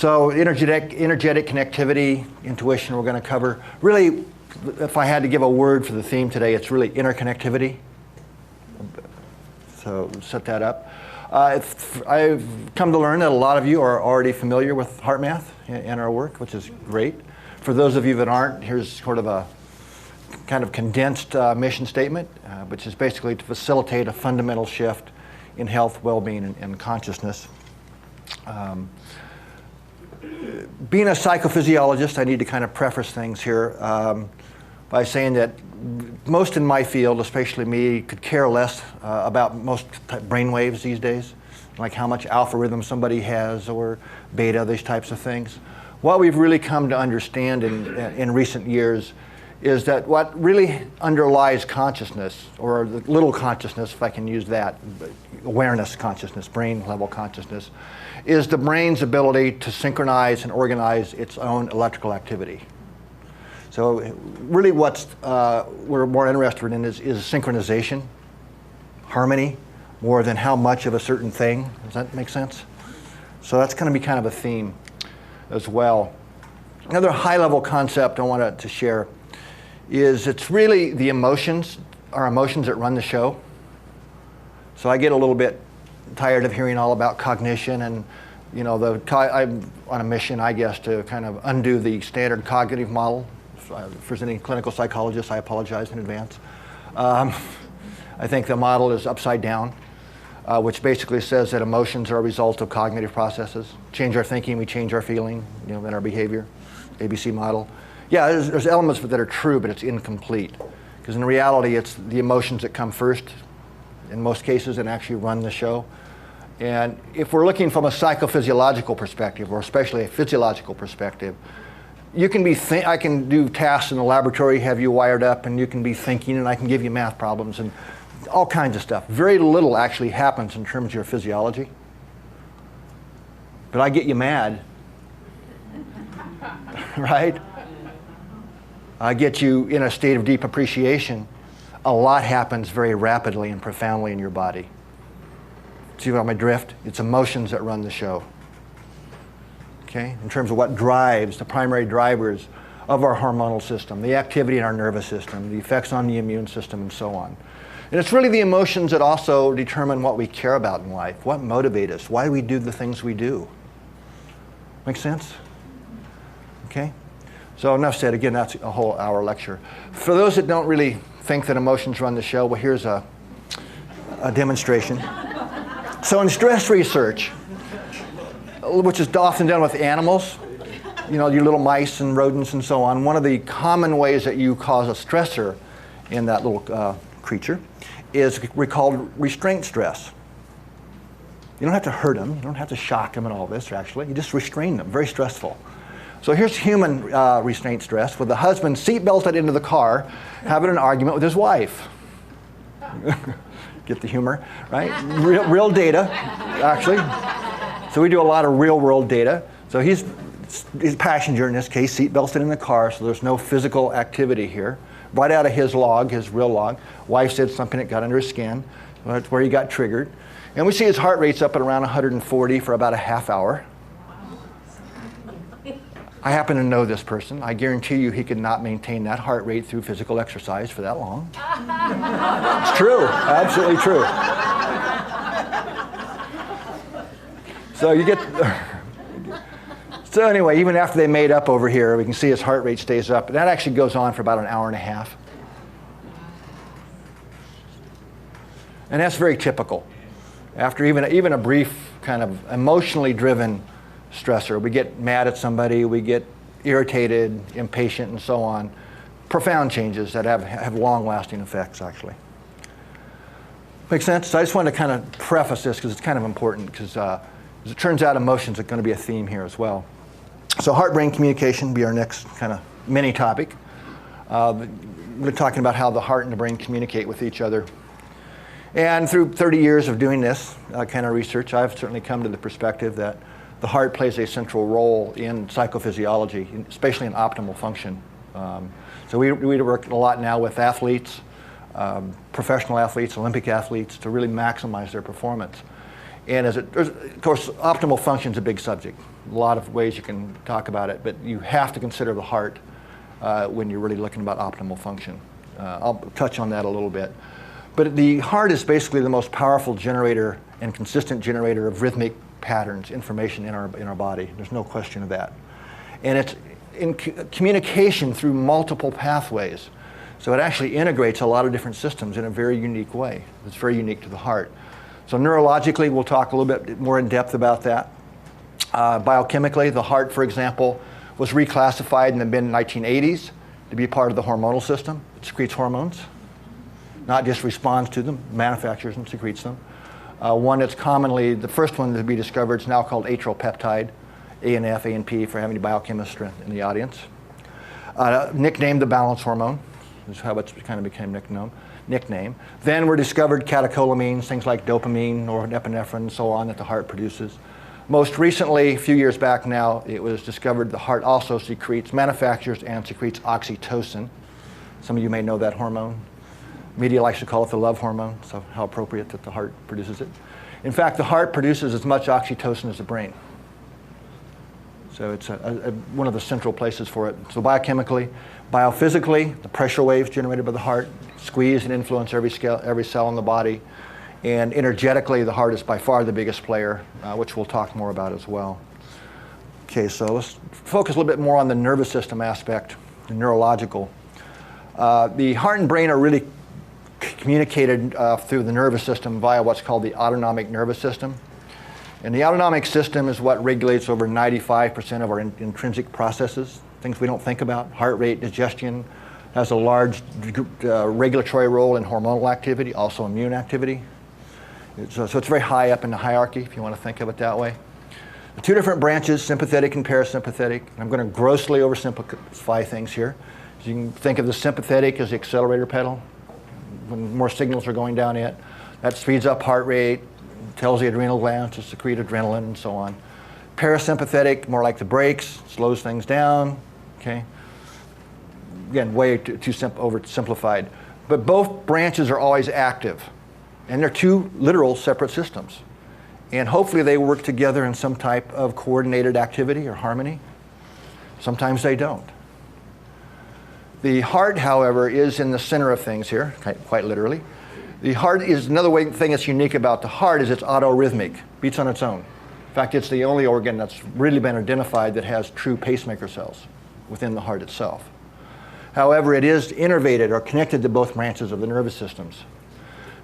So energetic connectivity, intuition we're going to cover. Really, if I had to give a word for the theme today, it's really interconnectivity. So set that up. I've come to learn that a lot of you are already familiar with HeartMath and our work, which is great. For those of you that aren't, here's sort of a kind of condensed mission statement, which is basically to facilitate a fundamental shift in health, well-being, and consciousness. Being a psychophysiologist, I need to kind of preface things here by saying that most in my field, especially me, could care less about most brain waves these days, like how much alpha rhythm somebody has or beta, these types of things. What we've really come to understand in recent years is that what really underlies consciousness, or the little consciousness, if I can use that, awareness consciousness, brain level consciousness, is the brain's ability to synchronize and organize its own electrical activity. So really what we're more interested in is synchronization, harmony, more than how much of a certain thing. Does that make sense? So that's going to be kind of a theme as well. Another high-level concept I wanted to share is it's really the emotions, our emotions that run the show. So I get a little bit tired of hearing all about cognition, and you know, I'm on a mission, I guess, to kind of undo the standard cognitive model. If there's any clinical psychologists, I apologize in advance. I think the model is upside down, which basically says that emotions are a result of cognitive processes. Change our thinking, we change our feeling, you know, and our behavior. ABC model. Yeah, there's elements that are true, but it's incomplete. Because in reality, it's the emotions that come first, in most cases, and actually run the show. And if we're looking from a psychophysiological perspective, or especially a physiological perspective, you can be I can do tasks in the laboratory, have you wired up, and you can be thinking, and I can give you math problems and all kinds of stuff. Very little actually happens in terms of your physiology. But I get you mad, right? I get you in a state of deep appreciation. A lot happens very rapidly and profoundly in your body. See what my drift? It's emotions that run the show. Okay? In terms of what drives, the primary drivers of our hormonal system, the activity in our nervous system, the effects on the immune system, and so on. And it's really the emotions that also determine what we care about in life, what motivate us, why we do the things we do. Make sense? Okay? So enough said. Again, that's a whole hour lecture. For those that don't really think that emotions run the show, well, here's a demonstration. So in stress research, which is often done with animals, you know, your little mice and rodents and so on, one of the common ways that you cause a stressor in that little creature is called restraint stress. You don't have to hurt them. You don't have to shock them and all this, actually. You just restrain them. Very stressful. So here's human restraint stress, with the husband seatbelted into the car, having an argument with his wife. Get the humor, right? Real data, actually. So we do a lot of real-world data. So he's passenger in this case, seatbelted in the car, so there's no physical activity here. Right out of his log, his real log, wife said something that got under his skin. That's where he got triggered. And we see his heart rate's up at around 140 for about a half hour. I happen to know this person. I guarantee you he could not maintain that heart rate through physical exercise for that long. It's true, absolutely true. So you get, so anyway, even after they made up over here, we can see his heart rate stays up. That actually goes on for about an hour and a half. And that's very typical. After even a brief kind of emotionally driven stressor, we get mad at somebody, we get irritated, impatient, and so on. Profound changes that have long-lasting effects, actually. Make sense? So I just wanted to kind of preface this because it's kind of important, because as it turns out, emotions are going to be a theme here as well. So heart-brain communication will be our next kind of mini topic. We're talking about how the heart and the brain communicate with each other. And through 30 years of doing this kind of research, I've certainly come to the perspective that the heart plays a central role in psychophysiology, especially in optimal function. So we work a lot now with athletes, professional athletes, Olympic athletes, to really maximize their performance. And of course, optimal function is a big subject. A lot of ways you can talk about it, but you have to consider the heart when you're really looking about optimal function. I'll touch on that a little bit. But the heart is basically the most powerful generator and consistent generator of rhythmic patterns, information in our body. There's no question of that. And it's in communication through multiple pathways. So it actually integrates a lot of different systems in a very unique way. It's very unique to the heart. So neurologically, we'll talk a little bit more in depth about that. Biochemically, the heart, for example, was reclassified in the mid-1980s to be part of the hormonal system. It secretes hormones, not just responds to them, manufactures and secretes them. One that's commonly, the first one to be discovered is now called atrial peptide, ANF, ANP, for having any biochemists in the audience. Nicknamed the balance hormone, is how it kind of became nickname. Then were discovered catecholamines, things like dopamine or epinephrine and so on that the heart produces. Most recently, a few years back now, it was discovered the heart also manufactures and secretes oxytocin. Some of you may know that hormone. Media likes to call it the love hormone, so how appropriate that the heart produces it. In fact, the heart produces as much oxytocin as the brain. So it's one of the central places for it. So biochemically, biophysically, the pressure waves generated by the heart squeeze and influence every cell in the body. And energetically, the heart is by far the biggest player, which we'll talk more about as well. Okay, so let's focus a little bit more on the nervous system aspect, the neurological. The heart and brain are really communicated through the nervous system via what's called the autonomic nervous system. And the autonomic system is what regulates over 95% of our intrinsic processes, things we don't think about. Heart rate, digestion, has a large regulatory role in hormonal activity, also immune activity. So it's very high up in the hierarchy, if you want to think of it that way. The two different branches, sympathetic and parasympathetic. I'm going to grossly oversimplify things here. So you can think of the sympathetic as the accelerator pedal. When more signals are going down it, that speeds up heart rate, tells the adrenal glands to secrete adrenaline and so on. Parasympathetic, more like the brakes, slows things down. Okay. Again, way too oversimplified. But both branches are always active. And they're two literal separate systems. And hopefully they work together in some type of coordinated activity or harmony. Sometimes they don't. The heart, however, is in the center of things here, quite literally. The heart is another thing that's unique about the heart is it's autorhythmic, beats on its own. In fact, it's the only organ that's really been identified that has true pacemaker cells within the heart itself. However, it is innervated or connected to both branches of the nervous systems.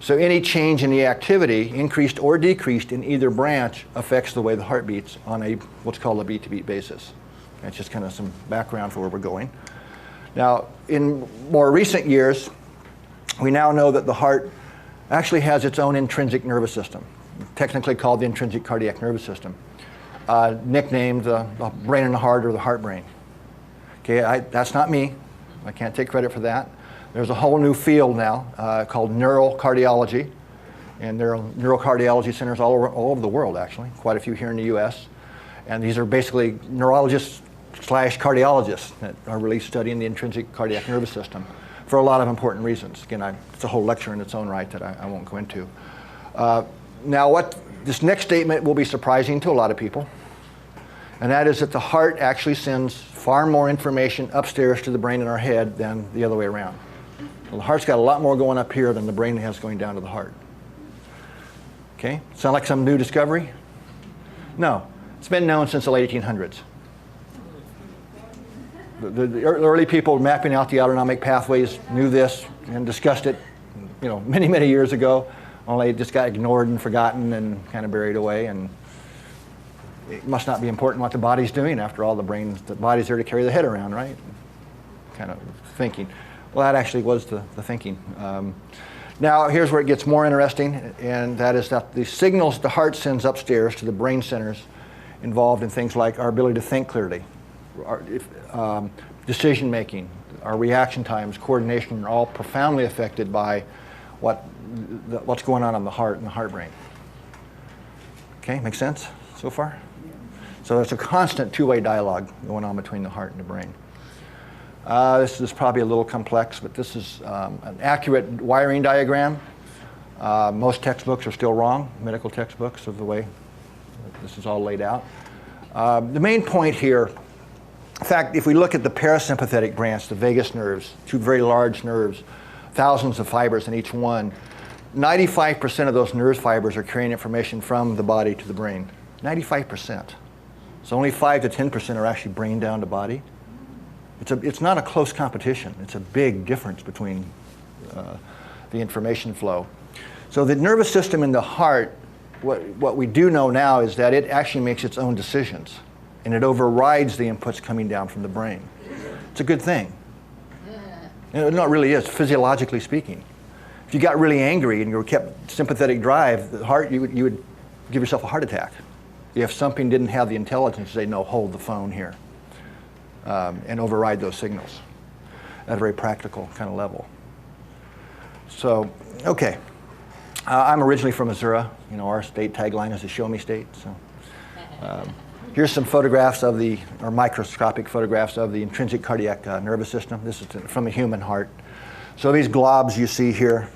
So any change in the activity, increased or decreased in either branch, affects the way the heart beats on what's called a beat-to-beat basis. That's just kind of some background for where we're going. Now, in more recent years, we now know that the heart actually has its own intrinsic nervous system, technically called the intrinsic cardiac nervous system, nicknamed the brain and the heart or the heart brain. Okay, that's not me. I can't take credit for that. There's a whole new field now called neurocardiology, and there are neurocardiology centers all over the world, actually, quite a few here in the US. And these are basically neurologists / cardiologists that are really studying the intrinsic cardiac nervous system for a lot of important reasons. Again, it's a whole lecture in its own right that I won't go into. Now, this next statement will be surprising to a lot of people, and that is that the heart actually sends far more information upstairs to the brain in our head than the other way around. So the heart's got a lot more going up here than the brain has going down to the heart. Okay, sound like some new discovery? No, it's been known since the late 1800s. The early people mapping out the autonomic pathways knew this and discussed it, many, many years ago, only it just got ignored and forgotten and kind of buried away. And it must not be important what the body's doing. After all, the body's there to carry the head around, right? Kind of thinking. Well, that actually was the thinking. Now, here's where it gets more interesting, and that is that the signals the heart sends upstairs to the brain centers involved in things like our ability to think clearly, decision making, our reaction times, coordination are all profoundly affected by what's going on in the heart and the heart brain. Okay, make sense so far? So there's a constant two-way dialogue going on between the heart and the brain. This is probably a little complex, but this is an accurate wiring diagram Most textbooks are still wrong, medical textbooks, of the way this is all laid out. The main point here, in fact, if we look at the parasympathetic branch, the vagus nerves, two very large nerves, thousands of fibers in each one, 95% of those nerve fibers are carrying information from the body to the brain. 95%. So only 5 to 10% are actually brain down to body. It's not a close competition. It's a big difference between the information flow. So the nervous system in the heart, what we do know now is that it actually makes its own decisions, and it overrides the inputs coming down from the brain. It's a good thing. And no, it really is, physiologically speaking. If you got really angry and you kept sympathetic drive, the heart, you would give yourself a heart attack if something didn't have the intelligence to say, no, hold the phone here, and override those signals at a very practical kind of level. So, okay. I'm originally from Missouri. You know, our state tagline is a show me state. So, here's some photographs of or microscopic photographs of the intrinsic cardiac nervous system. This is from a human heart. So these globs you see here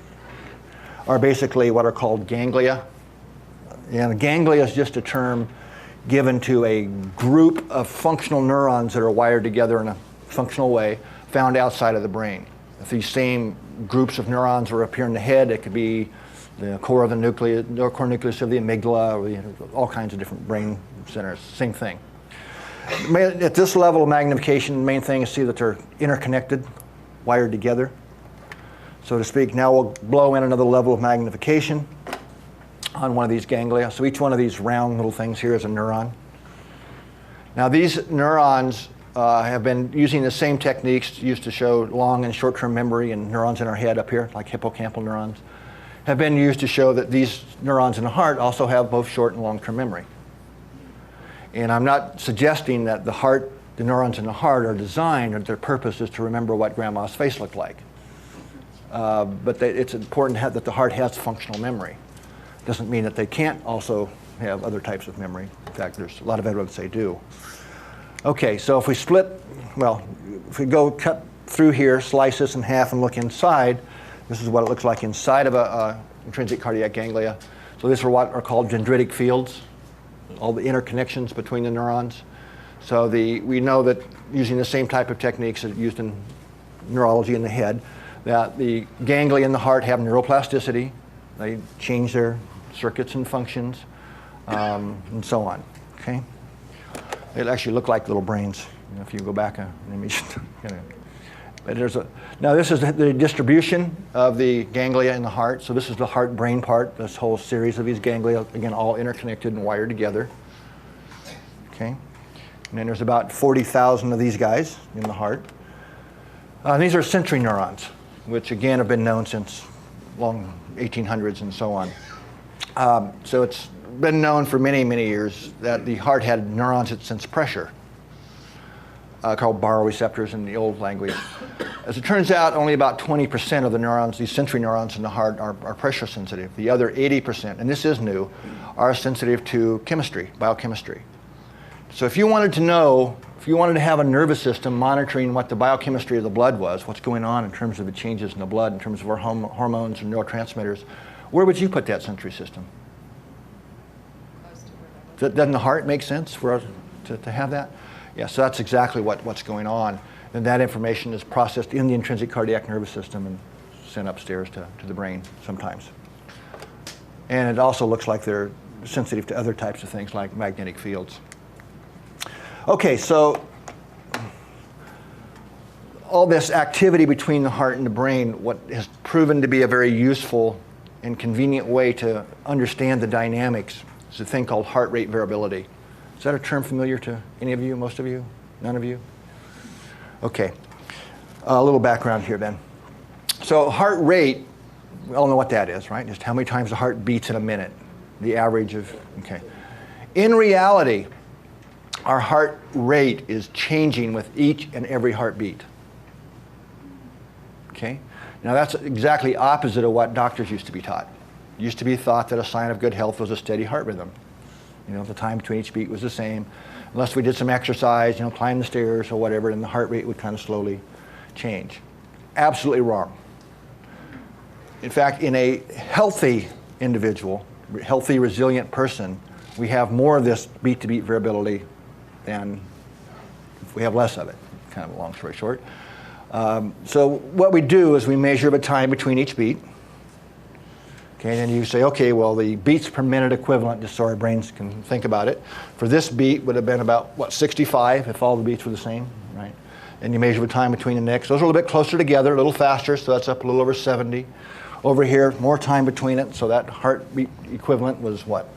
are basically what are called ganglia. And ganglia is just a term given to a group of functional neurons that are wired together in a functional way found outside of the brain. If these same groups of neurons were up here in the head, it could be the core of the nucleus, the core nucleus of the amygdala, or all kinds of different brain centers, same thing. At this level of magnification, the main thing is to see that they're interconnected, wired together, so to speak. Now we'll blow in another level of magnification on one of these ganglia. So each one of these round little things here is a neuron. Now these neurons have been using the same techniques used to show long and short-term memory, and neurons in our head up here, like hippocampal neurons, have been used to show that these neurons in the heart also have both short and long-term memory. And I'm not suggesting that the neurons in the heart are designed, or their purpose is to remember what grandma's face looked like. But it's important that the heart has functional memory. Doesn't mean that they can't also have other types of memory. In fact, there's a lot of evidence they do. Okay, so if we if we go cut through here, slice this in half and look inside, this is what it looks like inside of a intrinsic cardiac ganglia. So these are what are called dendritic fields, all the interconnections between the neurons. So we know that using the same type of techniques as used in neurology in the head, that the ganglia in the heart have neuroplasticity. They change their circuits and functions, and so on. Okay, they actually look like little brains. You know, if you go back an image. But now this is the distribution of the ganglia in the heart. So this is the heart-brain part. This whole series of these ganglia, again, all interconnected and wired together. Okay, and then there's about 40,000 of these guys in the heart. These are sensory neurons, which again have been known since long 1800s and so on. So it's been known for many, many years that the heart had neurons that sense pressure, called baroreceptors in the old language. As it turns out, only about 20% of the neurons, these sensory neurons in the heart, are pressure sensitive. The other 80%, and this is new, are sensitive to chemistry, biochemistry. So if you wanted to have a nervous system monitoring what the biochemistry of the blood was, what's going on in terms of the changes in the blood, in terms of our hormones and neurotransmitters, where would you put that sensory system? Doesn't the heart make sense for us to have that? Yeah, so that's exactly what's going on. And that information is processed in the intrinsic cardiac nervous system and sent upstairs to the brain sometimes. And it also looks like they're sensitive to other types of things like magnetic fields. Okay, so all this activity between the heart and the brain, what has proven to be a very useful and convenient way to understand the dynamics is a thing called heart rate variability. Is that a term familiar to any of you, most of you, none of you? Okay, a little background here then. So heart rate, we all know what that is, right? Just how many times the heart beats in a minute, the average of, okay. In reality, our heart rate is changing with each and every heartbeat. Okay? Now that's exactly opposite of what doctors used to be taught. It used to be thought that a sign of good health was a steady heart rhythm. You know, the time between each beat was the same. Unless we did some exercise, you know, climb the stairs or whatever, and the heart rate would kind of slowly change. Absolutely wrong. In fact, in a healthy individual, healthy, resilient person, we have more of this beat-to-beat variability than if we have less of it. Kind of a long story short. So what we do is we measure the time between each beat. Okay, and then you say, okay, well, the beats per minute equivalent, just so our brains can think about it, for this beat would have been about, what, 65 if all the beats were the same, right? And you measure the time between the next. Those are a little bit closer together, a little faster, so that's up a little over 70. Over here, more time between it, so that heartbeat equivalent was, what,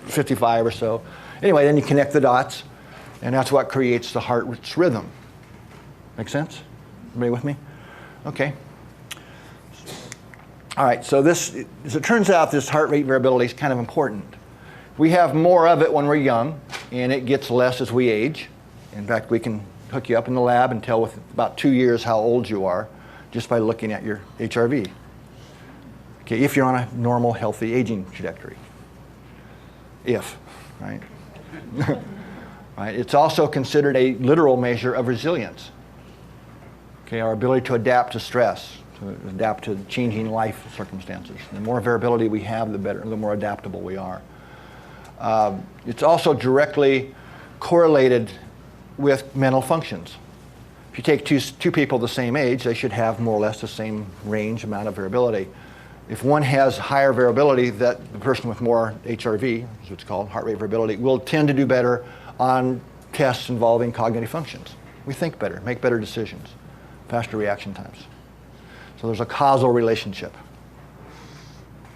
55 or so. Anyway, then you connect the dots, and that's what creates the heart's rhythm. Make sense? Everybody with me? Okay. All right, so this, as it turns out, this heart rate variability is kind of important. We have more of it when we're young, and it gets less as we age. In fact, we can hook you up in the lab and tell with about 2 years how old you are just by looking at your HRV. Okay, if you're on a normal, healthy aging trajectory. If, right? Right? It's also considered a literal measure of resilience. Okay, our ability to adapt to stress, to adapt to changing life circumstances. The more variability we have, the better, the more adaptable we are. It's also directly correlated with mental functions. If you take two people the same age, they should have more or less the same range amount of variability. If one has higher variability, that the person with more HRV, as it's called, heart rate variability, will tend to do better on tests involving cognitive functions. We think better, make better decisions, faster reaction times. So there's a causal relationship.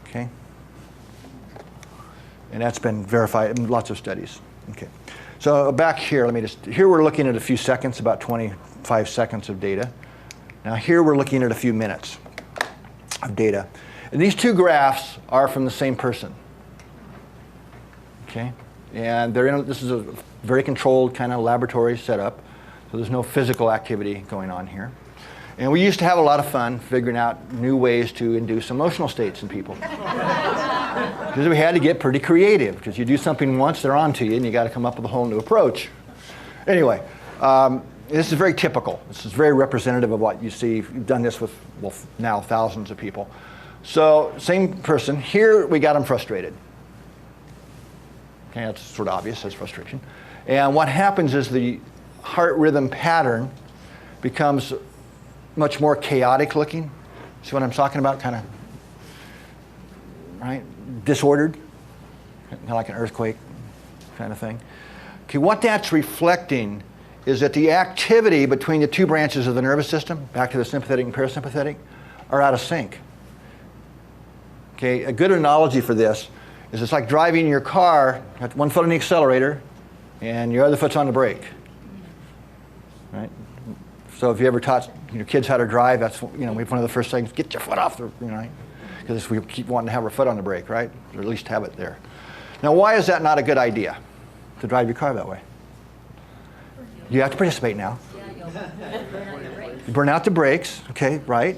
Okay? And that's been verified in lots of studies. Okay. So back here, here we're looking at a few seconds, about 25 seconds of data. Now here we're looking at a few minutes of data. And these two graphs are from the same person. Okay? And this is a very controlled kind of laboratory setup. So there's no physical activity going on here. And we used to have a lot of fun figuring out new ways to induce emotional states in people. Because we had to get pretty creative, because you do something once, they're on to you, and you got to come up with a whole new approach. Anyway, this is very typical. This is very representative of what you see. You've done this with, well, now thousands of people. So, same person. Here, we got them frustrated. Okay, that's sort of obvious, that's frustration. And what happens is the heart rhythm pattern becomes much more chaotic looking. See what I'm talking about? Kind of, right? Disordered, kind of like an earthquake kind of thing. Okay, what that's reflecting is that the activity between the two branches of the nervous system, back to the sympathetic and parasympathetic, are out of sync. Okay, a good analogy for this is it's like driving your car, got one foot on the accelerator, and your other foot's on the brake. Right? So if you ever taught your kids how to drive, that's one of the first things. Get your foot off the, right? Because we keep wanting to have our foot on the brake, right? Or at least have it there. Now, why is that not a good idea to drive your car that way? You have to participate now. You burn out the brakes, okay, right?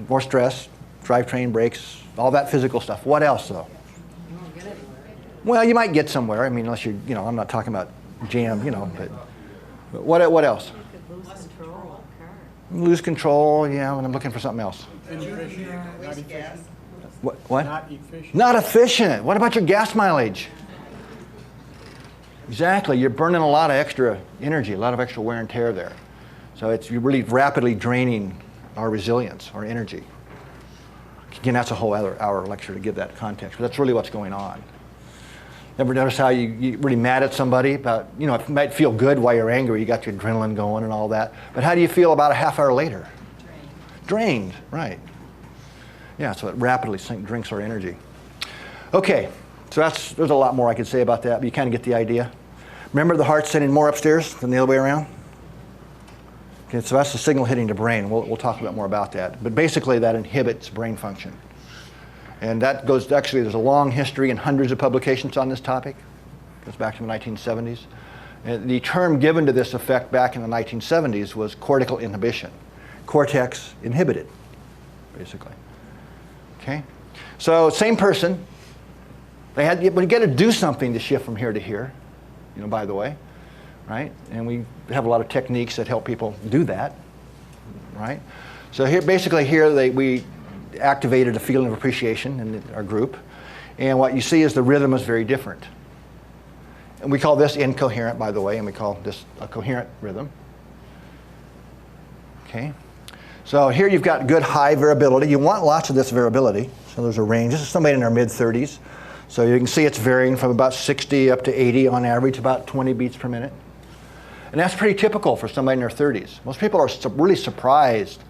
More stress, drivetrain, brakes, all that physical stuff. What else, though? Well, you might get somewhere. I mean, unless you, I'm not talking about jam, but what else? Lose control, yeah, and I'm looking for something else. Inefficient, not efficient. What? Not efficient. Not efficient. What about your gas mileage? Exactly. You're burning a lot of extra energy, a lot of extra wear and tear there. So you're really rapidly draining our resilience, our energy. Again, that's a whole other hour lecture to give that context, but that's really what's going on. Ever notice how you're really mad at somebody about, it might feel good while you're angry, you got your adrenaline going and all that, but how do you feel about a half hour later? Drained, right. Yeah, so it rapidly drinks our energy. Okay, so there's a lot more I could say about that, but you kind of get the idea. Remember the heart's sending more upstairs than the other way around? Okay, so that's the signal hitting the brain. We'll talk a bit more about that. But basically that inhibits brain function. And that goes, actually there's a long history and hundreds of publications on this topic. It goes back to the 1970s. And the term given to this effect back in the 1970s was cortical inhibition. Cortex inhibited, basically. Okay? So same person. But you got to do something to shift from here to here, by the way. Right? And we have a lot of techniques that help people do that. Right? So here, basically here, we activated a feeling of appreciation in our group. And what you see is the rhythm is very different. And we call this incoherent, by the way, and we call this a coherent rhythm. Okay. So here you've got good high variability. You want lots of this variability. So there's a range. This is somebody in their mid-30s. So you can see it's varying from about 60 up to 80 on average, about 20 beats per minute. And that's pretty typical for somebody in their 30s. Most people are really surprised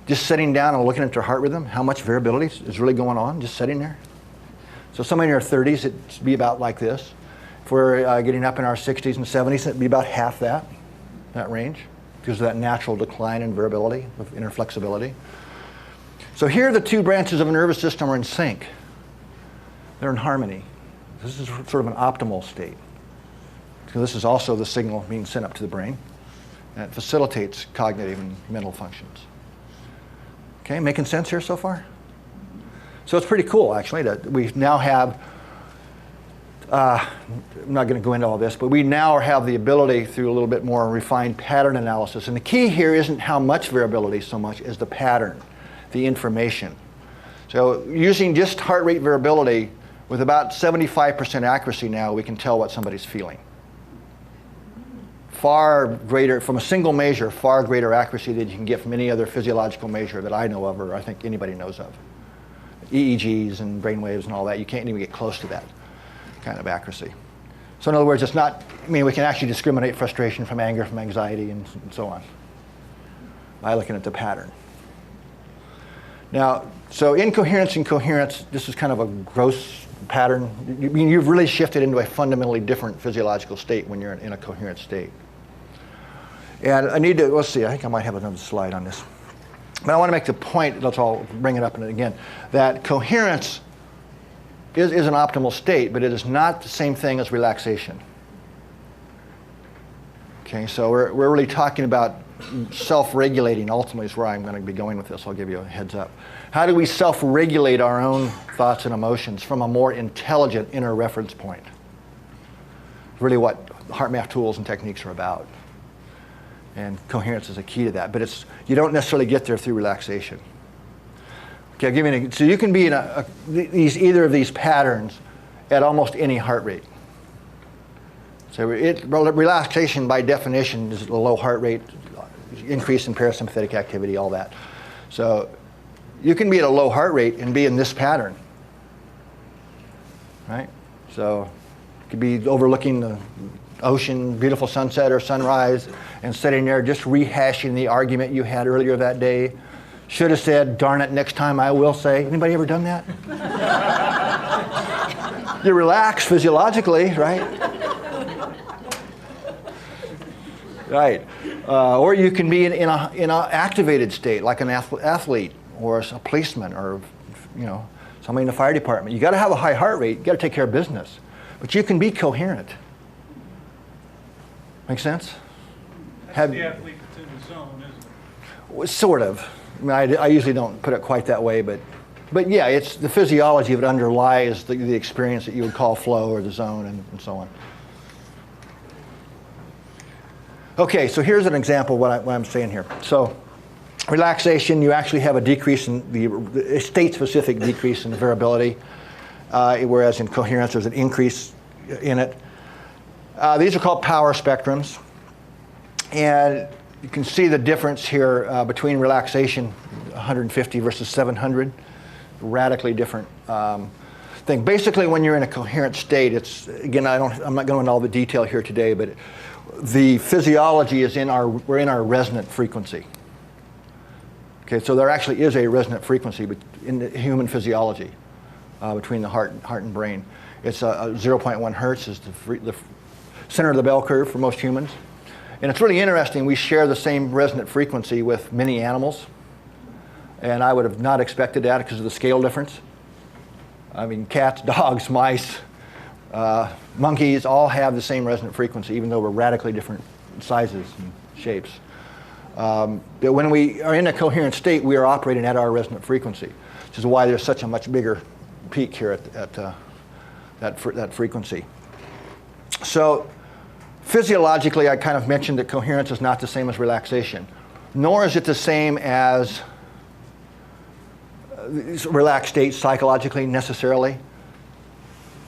just sitting down and looking at their heart rhythm, how much variability is really going on, just sitting there. So somebody in their 30s, it'd be about like this. If we're getting up in our 60s and 70s, it'd be about half that range, because of that natural decline in variability, of inner flexibility. So here the two branches of a nervous system are in sync. They're in harmony. This is sort of an optimal state. So this is also the signal being sent up to the brain. And it facilitates cognitive and mental functions. Okay, making sense here so far? So it's pretty cool, actually, that we now have, I'm not going to go into all this, but we now have the ability through a little bit more refined pattern analysis. And the key here isn't how much variability so much as the pattern, the information. So using just heart rate variability with about 75% accuracy now, we can tell what somebody's feeling. Far greater, from a single measure, far greater accuracy than you can get from any other physiological measure that I know of, or I think anybody knows of. EEGs and brain waves and all that, you can't even get close to that kind of accuracy. So in other words, it's not, I mean, we can actually discriminate frustration from anger, from anxiety, and so on, by looking at the pattern. Now, so incoherence and coherence, this is kind of a gross pattern. I mean, you've really shifted into a fundamentally different physiological state when you're in a coherent state. And I need to, let's see, I think I might have another slide on this. But I want to make the point, let's all bring it up again, that coherence is an optimal state, but it is not the same thing as relaxation. Okay, so we're really talking about self-regulating, ultimately is where I'm going to be going with this. I'll give you a heads up. How do we self-regulate our own thoughts and emotions from a more intelligent inner reference point? Really what heart math tools and techniques are about. And coherence is a key to that. But you don't necessarily get there through relaxation. Okay, I'll give you so you can be in either of these patterns at almost any heart rate. So relaxation, by definition, is a low heart rate, increase in parasympathetic activity, all that. So you can be at a low heart rate and be in this pattern, right? So you could be overlooking the ocean, beautiful sunset or sunrise, and sitting there just rehashing the argument you had earlier that day. Should have said, darn it, next time I will say. Anybody ever done that? You relax physiologically, right? Right. Or you can be in an activated state, like an athlete or a policeman or somebody in the fire department. You got to have a high heart rate. You got to take care of business. But you can be coherent. Make sense? That's the athlete that's in the zone, isn't it? Sort of. I mean, I usually don't put it quite that way, but yeah, it's the physiology of it underlies the experience that you would call flow or the zone and so on. Okay, so here's an example of what I'm saying here. So relaxation, you actually have a decrease in the state-specific decrease in the variability, whereas in coherence there's an increase in it. These are called power spectrums. And you can see the difference here between relaxation, 150 versus 700. Radically different thing. Basically, when you're in a coherent state, it's, again, I'm not going into all the detail here today, but the physiology is we're in our resonant frequency. Okay, so there actually is a resonant frequency in the human physiology between the heart and brain. It's 0.1 hertz is the center of the bell curve for most humans. And it's really interesting, we share the same resonant frequency with many animals. And I would have not expected that because of the scale difference. I mean, cats, dogs, mice, monkeys all have the same resonant frequency, even though we're radically different sizes and shapes. But when we are in a coherent state, we are operating at our resonant frequency, which is why there's such a much bigger peak here at that frequency. So physiologically, I kind of mentioned that coherence is not the same as relaxation, nor is it the same as relaxed state psychologically necessarily.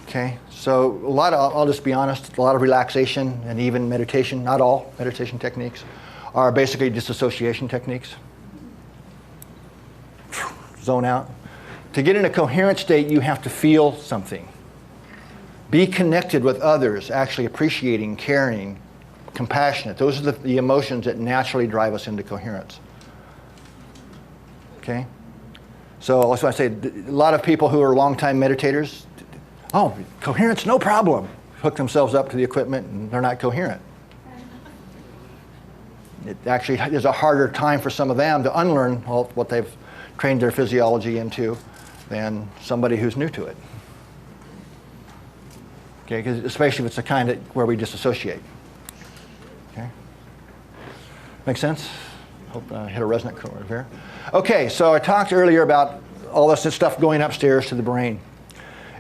Okay, so a lot of, I'll just be honest, a lot of relaxation and even meditation, not all meditation techniques, are basically disassociation techniques. Zone out. To get in a coherent state, you have to feel something. Be connected with others, actually appreciating, caring, compassionate. Those are the emotions that naturally drive us into coherence. Okay? So that's why I say a lot of people who are longtime meditators, oh, coherence, no problem. Hook themselves up to the equipment and they're not coherent. It actually is a harder time for some of them to unlearn what they've trained their physiology into than somebody who's new to it. Okay, 'cause especially if it's the kind where we disassociate. Okay, make sense? Hope I hit a resonant chord here. Okay, so I talked earlier about all this stuff going upstairs to the brain.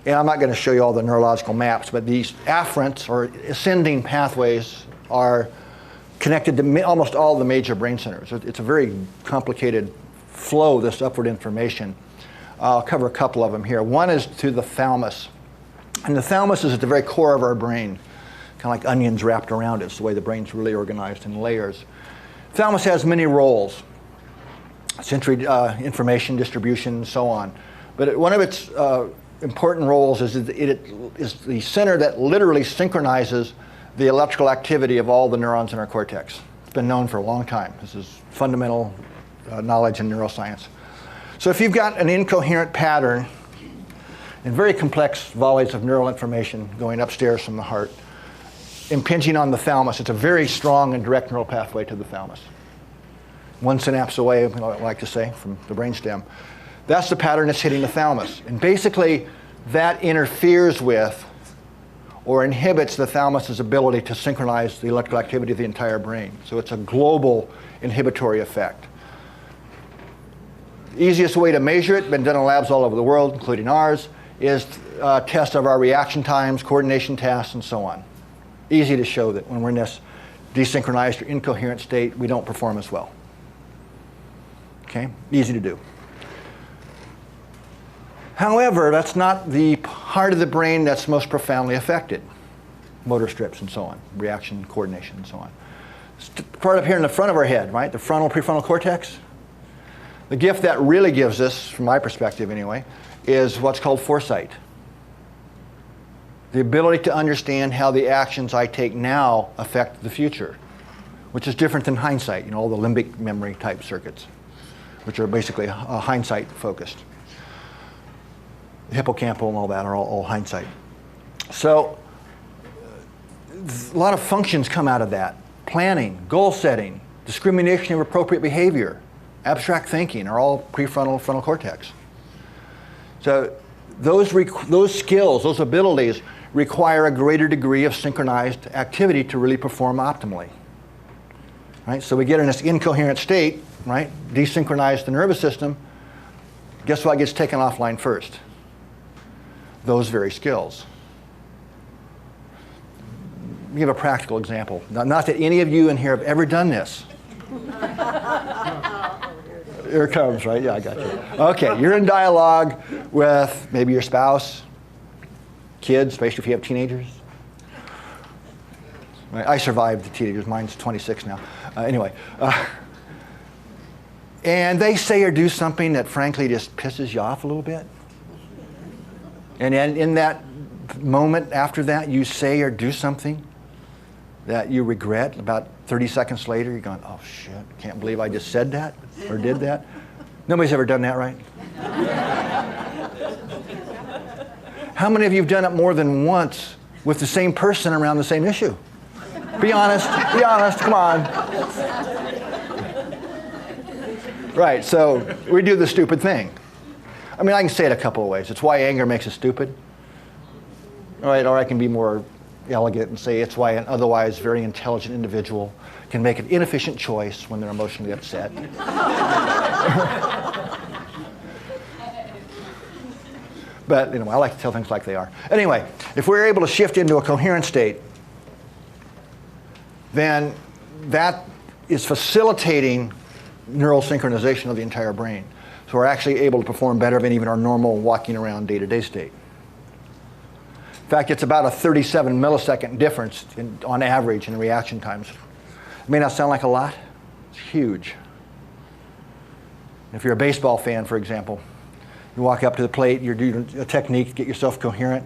And I'm not going to show you all the neurological maps, but these afferents or ascending pathways are connected to almost all the major brain centers. It's a very complicated flow, this upward information. I'll cover a couple of them here. One is to the thalamus. And the thalamus is at the very core of our brain, kind of like onions wrapped around it. It's the way the brain's really organized in layers. Thalamus has many roles: sensory information distribution, and so on. But one of its important roles is that it is the center that literally synchronizes the electrical activity of all the neurons in our cortex. It's been known for a long time. This is fundamental knowledge in neuroscience. So if you've got an incoherent pattern and very complex volleys of neural information going upstairs from the heart, impinging on the thalamus, it's a very strong and direct neural pathway to the thalamus. One synapse away, I like to say, from the brainstem. That's the pattern that's hitting the thalamus. And basically, that interferes with or inhibits the thalamus's ability to synchronize the electrical activity of the entire brain. So it's a global inhibitory effect. The easiest way to measure it, been done in labs all over the world, including ours, is a test of our reaction times, coordination tasks, and so on. Easy to show that when we're in this desynchronized or incoherent state, we don't perform as well. Okay, easy to do. However, that's not the part of the brain that's most profoundly affected. Motor strips and so on, reaction, coordination, and so on. It's part up here in the front of our head, right? The frontal, prefrontal cortex. The gift that really gives us, from my perspective anyway, is what's called foresight. The ability to understand how the actions I take now affect the future, which is different than hindsight, all the limbic memory type circuits, which are basically hindsight focused. The hippocampal and all that are all hindsight. So a lot of functions come out of that. Planning, goal setting, discrimination of appropriate behavior, abstract thinking are all prefrontal, frontal cortex. So those skills, those abilities require a greater degree of synchronized activity to really perform optimally. Right? So we get in this incoherent state, right? Desynchronize the nervous system. Guess what gets taken offline first? Those very skills. Let me give a practical example. Not that any of you in here have ever done this. Here it comes, right? Yeah, I got you. Okay, you're in dialogue with maybe your spouse, kids, especially if you have teenagers. Right, I survived the teenagers. Mine's 26 now. Anyway. And they say or do something that frankly just pisses you off a little bit. And in that moment after that, you say or do something that you regret. About 30 seconds later, you're going, oh shit, can't believe I just said that or did that. Nobody's ever done that, right? How many of you have done it more than once with the same person around the same issue? Be honest, come on. Right, so we do the stupid thing. I mean, I can say it a couple of ways. It's why anger makes us stupid. All right, or I can be more elegant and say it's why an otherwise very intelligent individual can make an inefficient choice when they're emotionally upset. But I like to tell things like they are. Anyway, if we're able to shift into a coherent state, then that is facilitating neural synchronization of the entire brain. So we're actually able to perform better than even our normal walking around day-to-day state. In fact, it's about a 37 millisecond difference on average in reaction times. It may not sound like a lot. It's huge. If you're a baseball fan, for example, you walk up to the plate, you're doing a technique to get yourself coherent.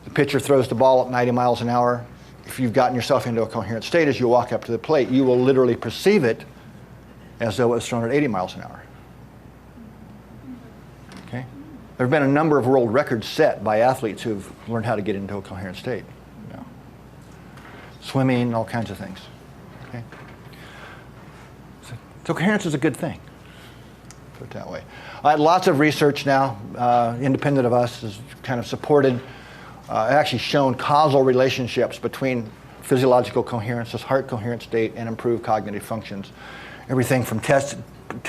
The pitcher throws the ball at 90 miles an hour. If you've gotten yourself into a coherent state as you walk up to the plate, you will literally perceive it as though it was thrown at 80 miles an hour. Okay? There have been a number of world records set by athletes who've learned how to get into a coherent state. You know. Swimming, all kinds of things. Okay? So coherence is a good thing. Put it that way. Lots of research now, independent of us, has kind of supported, actually shown causal relationships between physiological coherence, this heart coherent state, and improved cognitive functions. Everything from test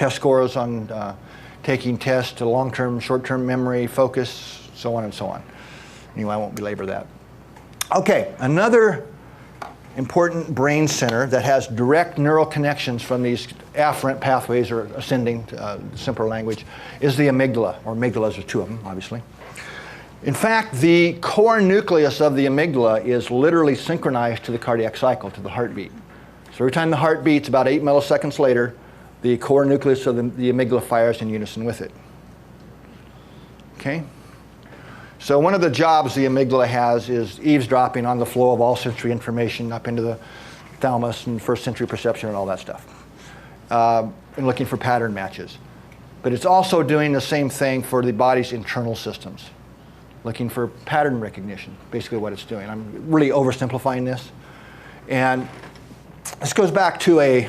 scores on taking tests to long-term, short-term memory, focus, so on and so on. Anyway, I won't belabor that. Okay, another important brain center that has direct neural connections from these afferent pathways or ascending, simpler language, is the amygdala, or amygdalas, there's two of them, obviously. In fact, the core nucleus of the amygdala is literally synchronized to the cardiac cycle, to the heartbeat. So every time the heart beats, about 8 milliseconds later, the core nucleus of the amygdala fires in unison with it. Okay? So one of the jobs the amygdala has is eavesdropping on the flow of all sensory information up into the thalamus and first sensory perception and all that stuff, and looking for pattern matches. But it's also doing the same thing for the body's internal systems, looking for pattern recognition, basically what it's doing. I'm really oversimplifying this. And this goes back to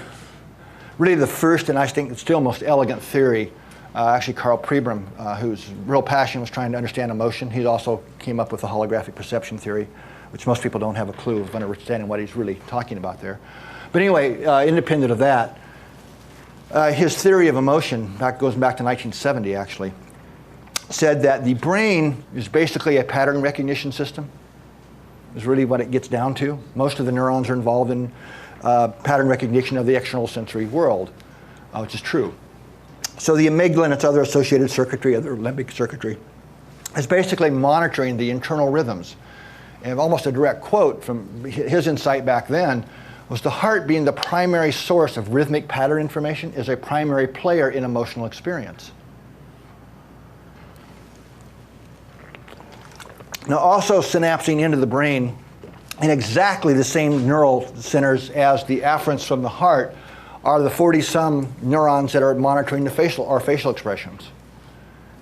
really the first, and I think still most elegant theory, actually Carl Pribram, whose real passion was trying to understand emotion. He also came up with the holographic perception theory, which most people don't have a clue of understanding what he's really talking about there. But anyway, independent of that, his theory of emotion, goes back to 1970 actually, said that the brain is basically a pattern recognition system, is really what it gets down to. Most of the neurons are involved in pattern recognition of the external sensory world, which is true. So the amygdala and its other associated circuitry, other limbic circuitry, is basically monitoring the internal rhythms. And almost a direct quote from his insight back then was the heart, being the primary source of rhythmic pattern information, is a primary player in emotional experience. Now also synapsing into the brain in exactly the same neural centers as the afferents from the heart are the 40-some neurons that are monitoring our facial expressions.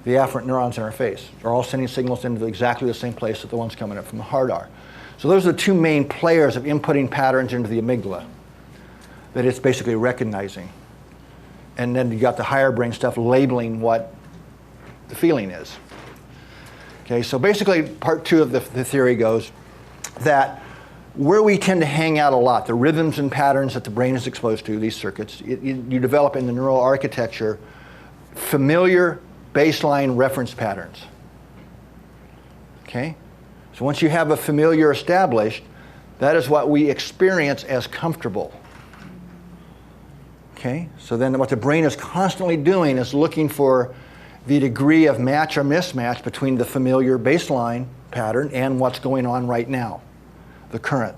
The afferent neurons in our face are all sending signals into exactly the same place that the ones coming up from the heart are. So those are the two main players of inputting patterns into the amygdala that it's basically recognizing. And then you got the higher brain stuff labeling what the feeling is. Okay, so basically part two of the theory goes that where we tend to hang out a lot, the rhythms and patterns that the brain is exposed to, these circuits, you develop in the neural architecture familiar baseline reference patterns. Okay? So once you have a familiar established, that is what we experience as comfortable. Okay? So then what the brain is constantly doing is looking for the degree of match or mismatch between the familiar baseline pattern and what's going on right now, the current.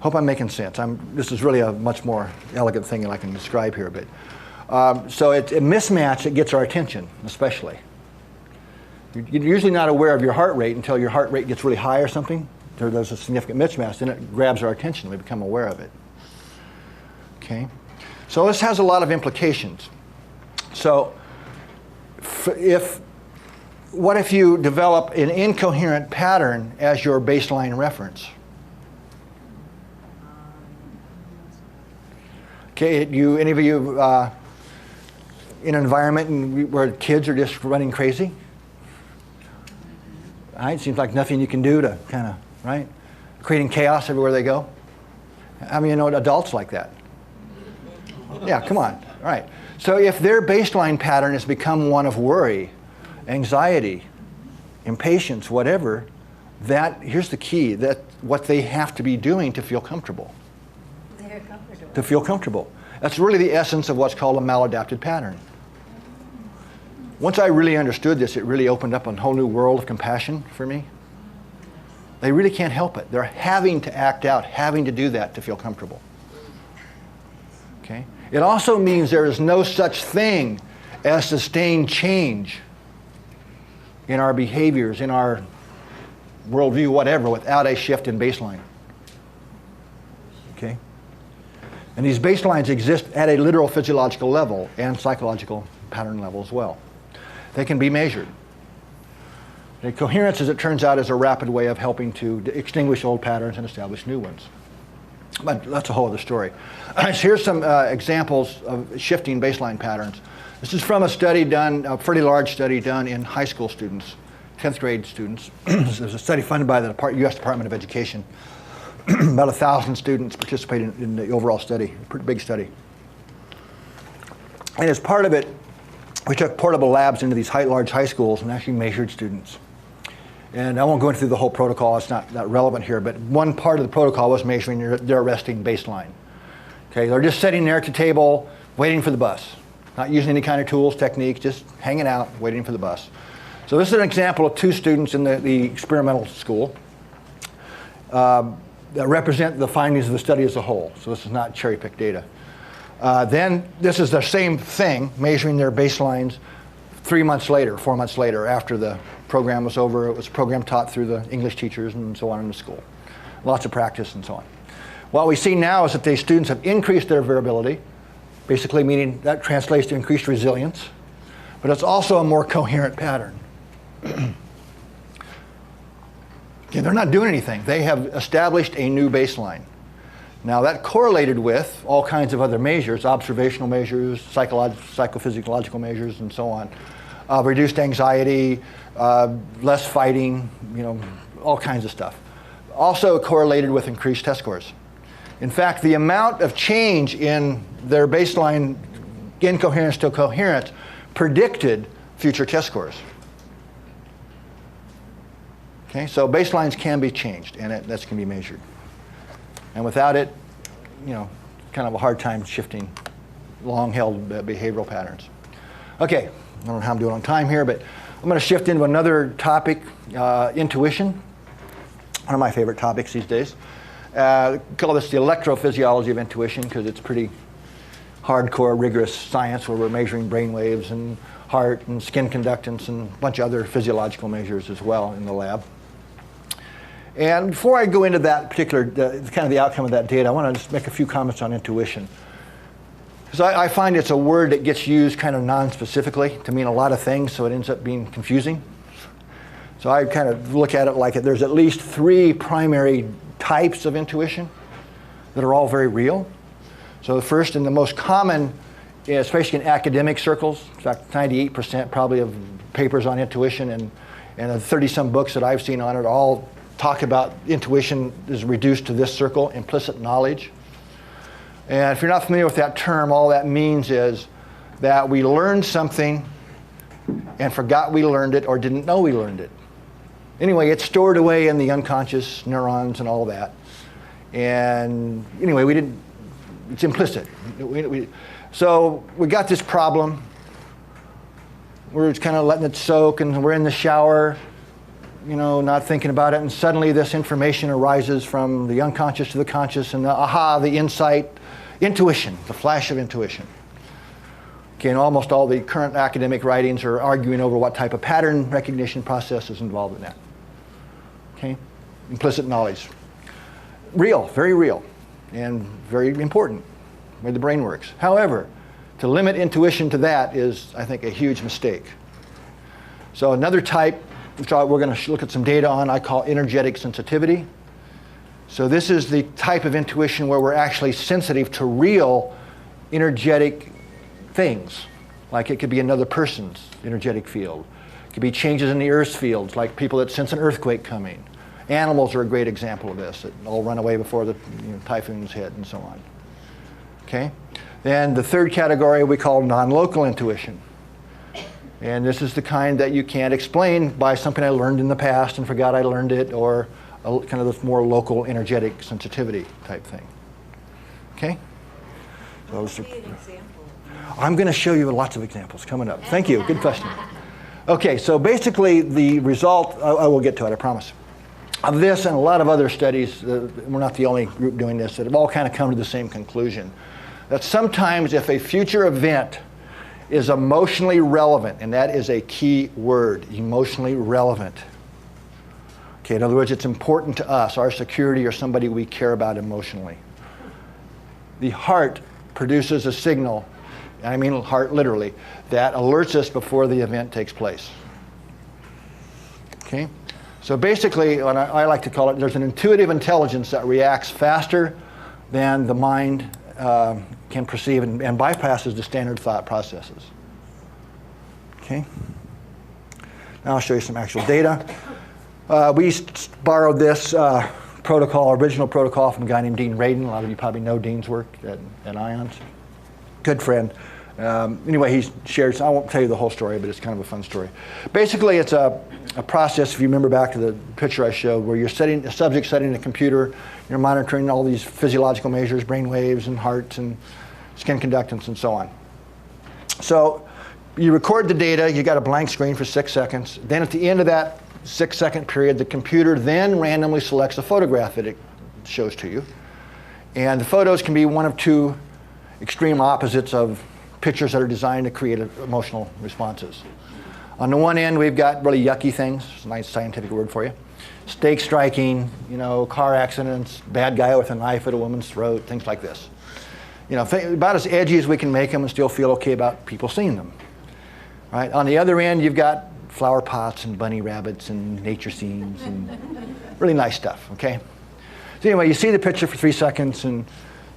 Hope I'm making sense. This is really a much more elegant thing than I can describe here. But so it's a mismatch that gets our attention, especially. You're usually not aware of your heart rate until your heart rate gets really high or something. There's a significant mismatch, then it grabs our attention. We become aware of it. Okay? So this has a lot of implications. So what if you develop an incoherent pattern as your baseline reference? Okay, any of you in an environment where kids are just running crazy? Right? It seems like nothing you can do to kind of, right? Creating chaos everywhere they go. How many of you know adults like that? Yeah, come on. All right. So if their baseline pattern has become one of worry, anxiety, impatience, whatever, here's the key, that what they have to be doing to feel comfortable. To feel comfortable. That's really the essence of what's called a maladapted pattern. Once I really understood this, it really opened up a whole new world of compassion for me. They really can't help it. They're having to act out, having to do that to feel comfortable. Okay? It also means there is no such thing as sustained change in our behaviors, in our worldview, whatever, without a shift in baseline. Okay? And these baselines exist at a literal physiological level and psychological pattern level as well. They can be measured. The coherence, as it turns out, is a rapid way of helping to extinguish old patterns and establish new ones. But that's a whole other story. Here's some examples of shifting baseline patterns. This is from a study done, a pretty large study done in high school students, 10th grade students. This was a study funded by the U.S. Department of Education. About 1,000 students participated in the overall study, a pretty big study. And as part of it, we took portable labs into these large high schools and actually measured students. And I won't go into the whole protocol, it's not relevant here, but one part of the protocol was measuring their resting baseline. Okay, they're just sitting there at the table, waiting for the bus. Not using any kind of tools, techniques, just hanging out, waiting for the bus. So this is an example of 2 students in the experimental school that represent the findings of the study as a whole. So this is not cherry-picked data. Then this is the same thing, measuring their baselines 4 months later, after the program was over. It was a program taught through the English teachers and so on in the school. Lots of practice and so on. What we see now is that these students have increased their variability, basically meaning that translates to increased resilience, but it's also a more coherent pattern. Okay, they're not doing anything. They have established a new baseline. Now that correlated with all kinds of other measures, observational measures, psychophysiological measures, and so on. Reduced anxiety, less fighting, all kinds of stuff. Also correlated with increased test scores. In fact, the amount of change in their baseline incoherence to coherence predicted future test scores. Okay, so baselines can be changed, and that can be measured. And without it, kind of a hard time shifting long-held behavioral patterns. Okay, I don't know how I'm doing on time here, but I'm going to shift into another topic, intuition. One of my favorite topics these days. Call this the electrophysiology of intuition because it's pretty hardcore, rigorous science where we're measuring brain waves and heart and skin conductance and a bunch of other physiological measures as well in the lab. And before I go into that particular, kind of the outcome of that data, I want to just make a few comments on intuition. Because I find it's a word that gets used kind of non-specifically to mean a lot of things, so it ends up being confusing. So I kind of look at it like there's at least 3 primary types of intuition that are all very real. So the first and the most common, especially in academic circles, in fact 98% probably of papers on intuition and the 30-some books that I've seen on it all talk about intuition is reduced to this circle, implicit knowledge. And if you're not familiar with that term, all that means is that we learned something and forgot we learned it or didn't know we learned it. Anyway, it's stored away in the unconscious neurons and all that. And anyway, it's implicit. So we got this problem. We're just kind of letting it soak, and we're in the shower, not thinking about it, and suddenly this information arises from the unconscious to the conscious, and the insight, intuition, the flash of intuition. Okay, and almost all the current academic writings are arguing over what type of pattern recognition process is involved in that. Okay, implicit knowledge. Real, very real, and very important, the way the brain works. However, to limit intuition to that is, I think, a huge mistake. So another type, which we're going to look at some data on, I call energetic sensitivity. So this is the type of intuition where we're actually sensitive to real energetic things. Like it could be another person's energetic field. It could be changes in the Earth's fields, like people that sense an earthquake coming. Animals are a great example of this, that all run away before the typhoons hit and so on. Okay? Then the third category we call non-local intuition. And this is the kind that you can't explain by something I learned in the past and forgot I learned it, or kind of this more local energetic sensitivity type thing. Okay? So What would be an example? I'm going to show you lots of examples coming up. Thank you. Good question. Okay, so basically the result, I will get to it, I promise, of this and a lot of other studies, we're not the only group doing this, that have all kind of come to the same conclusion. That sometimes if a future event is emotionally relevant, and that is a key word, emotionally relevant. Okay, in other words, it's important to us, our security, or somebody we care about emotionally. The heart produces a signal, and I mean heart literally, that alerts us before the event takes place. Okay? So basically, what I like to call it, there's an intuitive intelligence that reacts faster than the mind can perceive and bypasses the standard thought processes. Okay? Now I'll show you some actual data. We borrowed this protocol, original protocol, from a guy named Dean Radin. A lot of you probably know Dean's work at IONS. Good friend. Anyway, he shares, I won't tell you the whole story, but it's kind of a fun story. Basically, it's a process, if you remember back to the picture I showed, where you're a subject setting a computer, you're monitoring all these physiological measures, brain waves and hearts and skin conductance and so on. So you record the data, you got a blank screen for 6 seconds. Then at the end of that 6-second period, the computer then randomly selects a photograph that it shows to you. And the photos can be one of two extreme opposites of pictures that are designed to create emotional responses. On the one end, we've got really yucky things. It's a nice scientific word for you. Stake striking, car accidents, bad guy with a knife at a woman's throat, things like this. About as edgy as we can make them and still feel okay about people seeing them. Right? On the other end, you've got flower pots and bunny rabbits and nature scenes and really nice stuff, okay? So anyway, you see the picture for 3 seconds and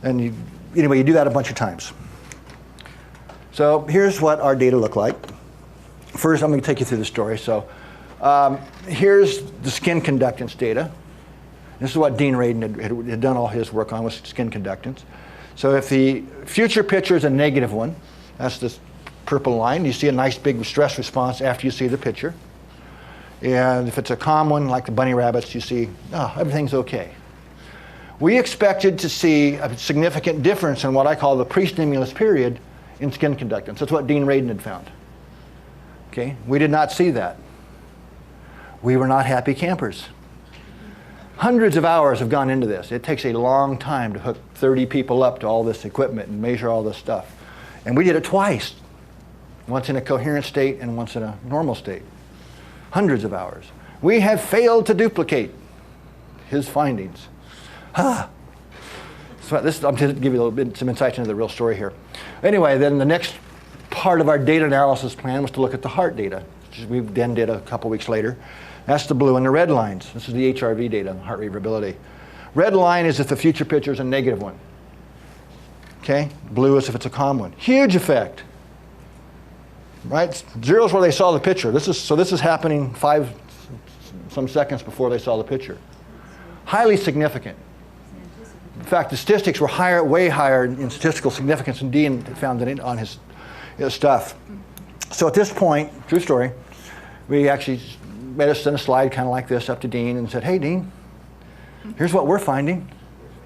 you do that a bunch of times. So here's what our data look like. First, I'm going to take you through the story. So here's the skin conductance data. This is what Dean Radin had done all his work on, was skin conductance. So if the future picture is a negative one, that's this purple line, you see a nice big stress response after you see the picture. And if it's a calm one, like the bunny rabbits, you see, everything's okay. We expected to see a significant difference in what I call the pre-stimulus period in skin conductance. That's what Dean Radin had found. Okay, we did not see that. We were not happy campers. Hundreds of hours have gone into this. It takes a long time to hook 30 people up to all this equipment and measure all this stuff. And we did it twice. Once in a coherent state and once in a normal state. Hundreds of hours. We have failed to duplicate his findings. So I'm just to give you a little bit some insight into the real story here. Anyway, then the next part of our data analysis plan was to look at the heart data, which we then did a couple weeks later. That's the blue and the red lines. This is the HRV data, heart rate variability. Red line is if the future picture is a negative one. Okay? Blue is if it's a calm one. Huge effect. Right? Zero is where they saw the picture. This is happening 5 some seconds before they saw the picture. Highly significant. In fact, the statistics were way higher in statistical significance than Dean found it on his stuff. So at this point, true story, we actually made us send a slide kind of like this up to Dean and said, hey, Dean, here's what we're finding.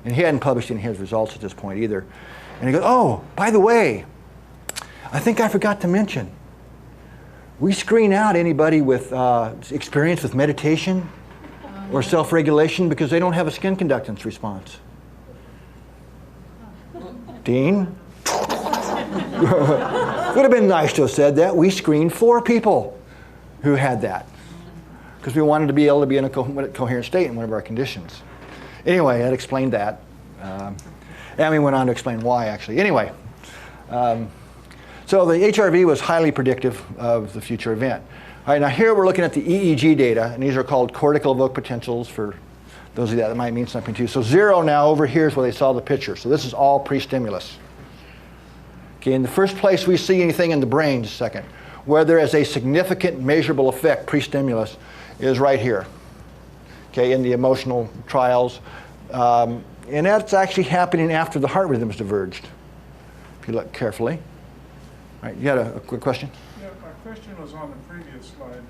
And he hadn't published any of his results at this point either. And he goes, oh, by the way, I think I forgot to mention, we screen out anybody with experience with meditation or self-regulation because they don't have a skin conductance response. Dean? Would have been nice to have said that. We screened 4 people who had that because we wanted to be able to be in a coherent state in one of our conditions. Anyway, that explained that. And we went on to explain why, actually. Anyway, so the HRV was highly predictive of the future event. All right, now here we're looking at the EEG data, and these are called cortical evoked potentials for those of you that might mean something to you. So 0 now over here is where they saw the picture. So this is all pre-stimulus. Okay, in the first place we see anything in the brain, just a second, where there is a significant measurable effect pre-stimulus is right here. Okay, in the emotional trials. And that's actually happening after the heart rhythm is diverged, if you look carefully. All right, you had a quick question? Yeah, my question was on the previous slide.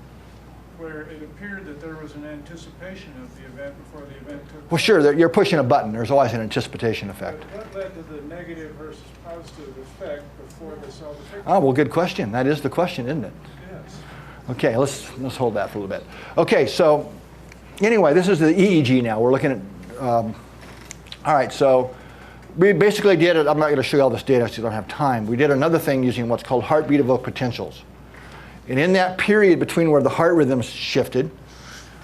where it appeared that there was an anticipation of the event before the event took Well, sure, you're pushing a button. There's always an anticipation effect. What led to the negative versus positive effect before they saw the picture? Ah, well, good question. That is the question, isn't it? Yes. Okay, let's hold that for a little bit. Okay, so anyway, this is the EEG now. We're looking at, all right, so we basically did it. I'm not going to show you all this data so you don't have time. We did another thing using what's called heartbeat evoked potentials. And in that period between where the heart rhythms shifted,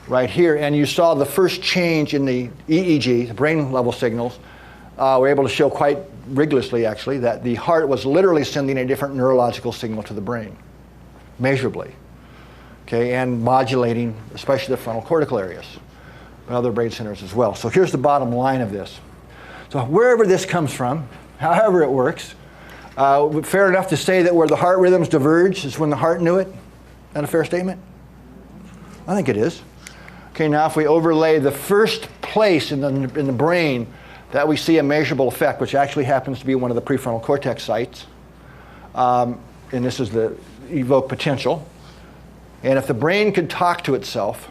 right here, and you saw the first change in the EEG, the brain level signals, we're able to show quite rigorously, actually, that the heart was literally sending a different neurological signal to the brain, measurably, okay, and modulating, especially the frontal cortical areas, and other brain centers as well. So here's the bottom line of this. So wherever this comes from, however it works, fair enough to say that where the heart rhythms diverge is when the heart knew it? Is that a fair statement? I think it is. Okay, now if we overlay the first place in the brain that we see a measurable effect, which actually happens to be one of the prefrontal cortex sites, and this is the evoked potential, and if the brain could talk to itself,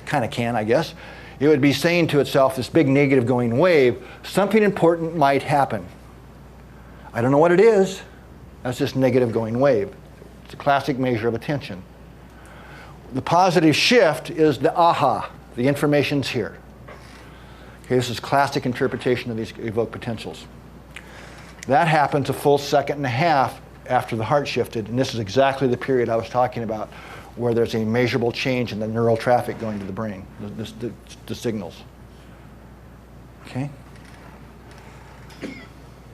kind of can, I guess, it would be saying to itself, this big negative going wave, something important might happen. I don't know what it is. That's this negative going wave. It's a classic measure of attention. The positive shift is the aha. The information's here. Okay, this is classic interpretation of these evoked potentials. That happens a full second and a half after the heart shifted, and this is exactly the period I was talking about where there's a measurable change in the neural traffic going to the brain, the signals. Okay?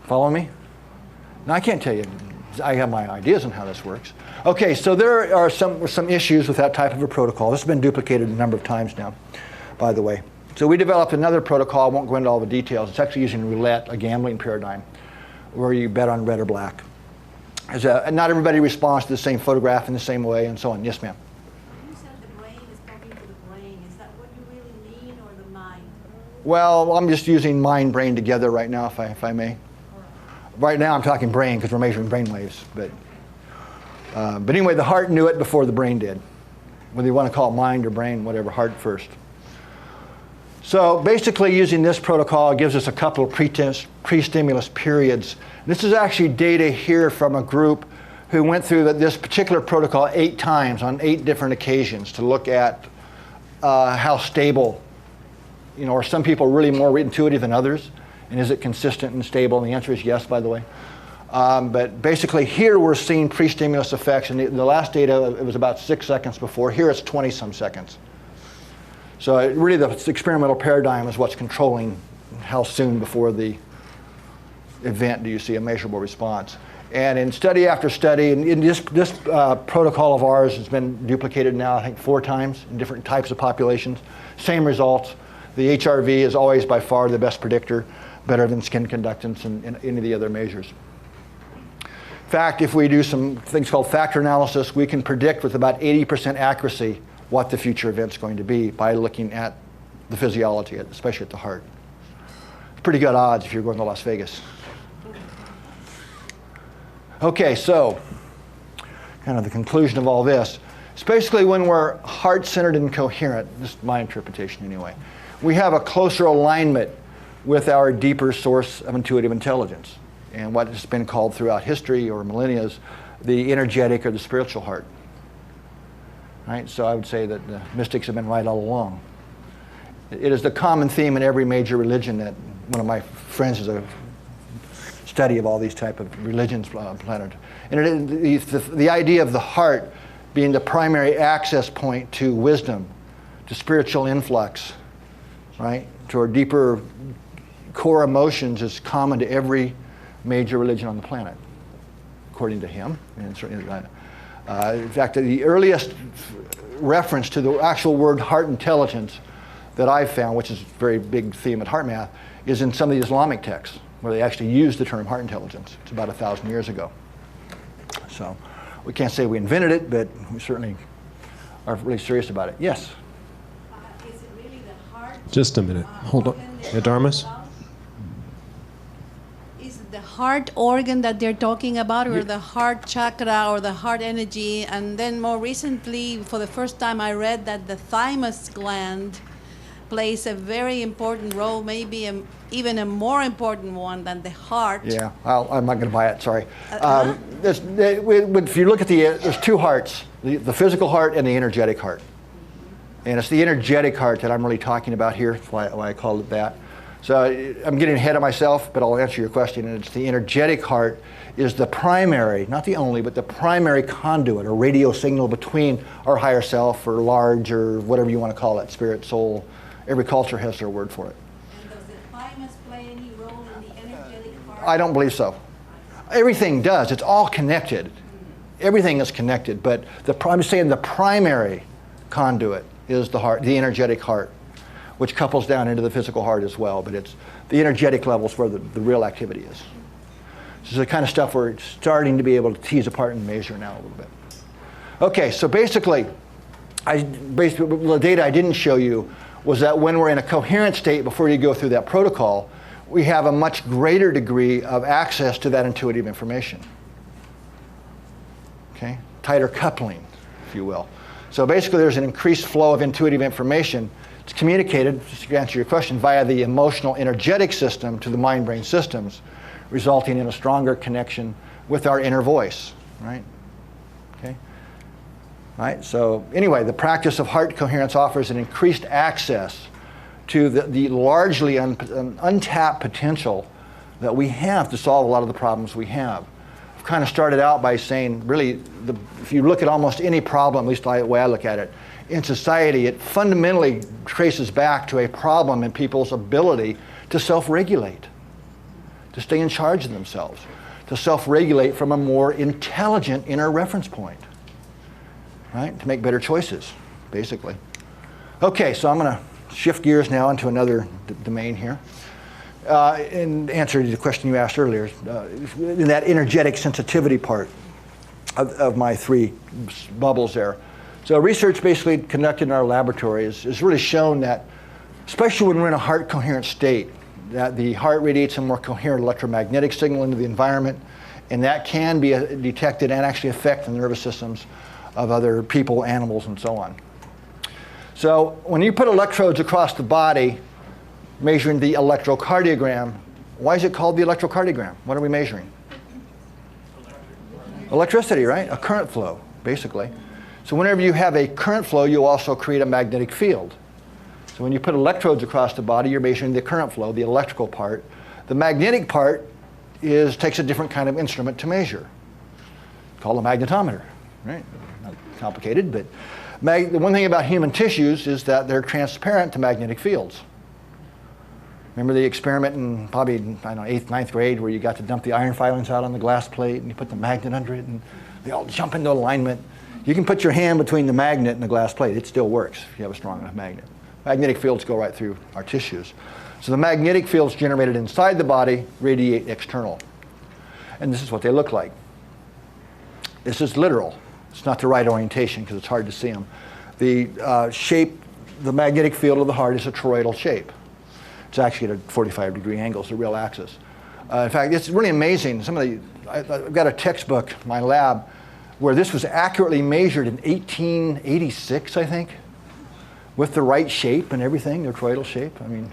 Follow me? Now, I can't tell you. I have my ideas on how this works. Okay, so there are some issues with that type of a protocol. This has been duplicated a number of times now, by the way. So we developed another protocol. I won't go into all the details. It's actually using roulette, a gambling paradigm, where you bet on red or black. Not everybody responds to the same photograph in the same way, and so on. Yes, ma'am? You said the brain is talking to the brain. Is that what you really mean, or the mind? Well, I'm just using mind brain together right now, if I may. Right now I'm talking brain because we're measuring brain waves. But anyway, the heart knew it before the brain did. Whether you want to call it mind or brain, whatever, heart first. So basically using this protocol gives us a couple of pre-stimulus periods. This is actually data here from a group who went through this particular protocol 8 times on 8 different occasions to look at how stable, are some people really more intuitive than others? And is it consistent and stable? And the answer is yes, by the way. But basically here we're seeing pre-stimulus effects. And the last data, it was about 6 seconds before. Here it's 20-some seconds. So really the experimental paradigm is what's controlling how soon before the event do you see a measurable response. And in study after study, and in this protocol of ours has been duplicated now, I think 4 times in different types of populations. Same results. The HRV is always by far the best predictor, better than skin conductance and any of the other measures. In fact, if we do some things called factor analysis, we can predict with about 80% accuracy what the future event's going to be by looking at the physiology, especially at the heart. It's pretty good odds if you're going to Las Vegas. Okay, so kind of the conclusion of all this. It's basically when we're heart-centered and coherent, this is my interpretation anyway, we have a closer alignment with our deeper source of intuitive intelligence and what has been called throughout history or millennia the energetic or the spiritual heart. Right? So I would say that the mystics have been right all along. It is the common theme in every major religion that one of my friends has a study of all these type of religions planet. And the idea of the heart being the primary access point to wisdom, to spiritual influx, right? To our deeper core emotions is common to every major religion on the planet, according to him. And certainly, in fact, the earliest reference to the actual word heart intelligence that I've found, which is a very big theme at heart math, is in some of the Islamic texts, where they actually use the term heart intelligence. It's about 1,000 years ago. So we can't say we invented it, but we certainly are really serious about it. Yes? Is it really the heart? Just a minute. Hold on. Yeah, Darmus? Is it the heart organ that they're talking about, or the heart chakra, or the heart energy? And then more recently, for the first time, I read that the thymus gland plays a very important role, maybe even a more important one than the heart. Yeah, I'm not going to buy it, sorry. If you look at there's two hearts, the physical heart and the energetic heart. And it's the energetic heart that I'm really talking about here. That's why I called it that. So I'm getting ahead of myself, but I'll answer your question. And it's the energetic heart is the primary, not the only, but the primary conduit or radio signal between our higher self or large or whatever you want to call it, spirit, soul. Every culture has their word for it. And does the thymus play any role in the energetic heart? I don't believe so. Everything does. It's all connected. Everything is connected, but I'm saying the primary conduit is the heart, the energetic heart, which couples down into the physical heart as well, but it's the energetic levels where the real activity is. This is the kind of stuff we're starting to be able to tease apart and measure now a little bit. Okay, so basically the data I didn't show you was that when we're in a coherent state before you go through that protocol, we have a much greater degree of access to that intuitive information. Okay, tighter coupling, if you will. So basically there's an increased flow of intuitive information. It's communicated, just to answer your question, via the emotional energetic system to the mind-brain systems, resulting in a stronger connection with our inner voice, right? Okay. Right? So anyway, the practice of heart coherence offers an increased access to the largely untapped potential that we have to solve a lot of the problems we have. I've kind of started out by saying, really, if you look at almost any problem, at least the way I look at it, in society, it fundamentally traces back to a problem in people's ability to self-regulate, to stay in charge of themselves, to self-regulate from a more intelligent inner reference point. Right? To make better choices, basically. Okay, so I'm going to shift gears now into another domain here. In answer to the question you asked earlier, in that energetic sensitivity part of my three bubbles there. So research basically conducted in our laboratory has really shown that, especially when we're in a heart coherent state, that the heart radiates a more coherent electromagnetic signal into the environment, and that can be detected and actually affect the nervous systems of other people, animals, and so on. So when you put electrodes across the body, measuring the electrocardiogram, why is it called the electrocardiogram? What are we measuring? Electricity, right? A current flow, basically. So whenever you have a current flow, you also create a magnetic field. So when you put electrodes across the body, you're measuring the current flow, the electrical part. The magnetic part takes a different kind of instrument to measure, called a magnetometer, right? Not complicated, but the one thing about human tissues is that they're transparent to magnetic fields. Remember the experiment in probably, I don't know, 8th, 9th grade where you got to dump the iron filings out on the glass plate and you put the magnet under it and they all jump into alignment. You can put your hand between the magnet and the glass plate. It still works if you have a strong enough magnet. Magnetic fields go right through our tissues. So the magnetic fields generated inside the body radiate external. And this is what they look like. This is literal. It's not the right orientation because it's hard to see them. The shape, the magnetic field of the heart is a toroidal shape. It's actually at a 45-degree angle, it's the real axis. In fact, it's really amazing. I've got a textbook in my lab where this was accurately measured in 1886, I think, with the right shape and everything, the toroidal shape. I mean,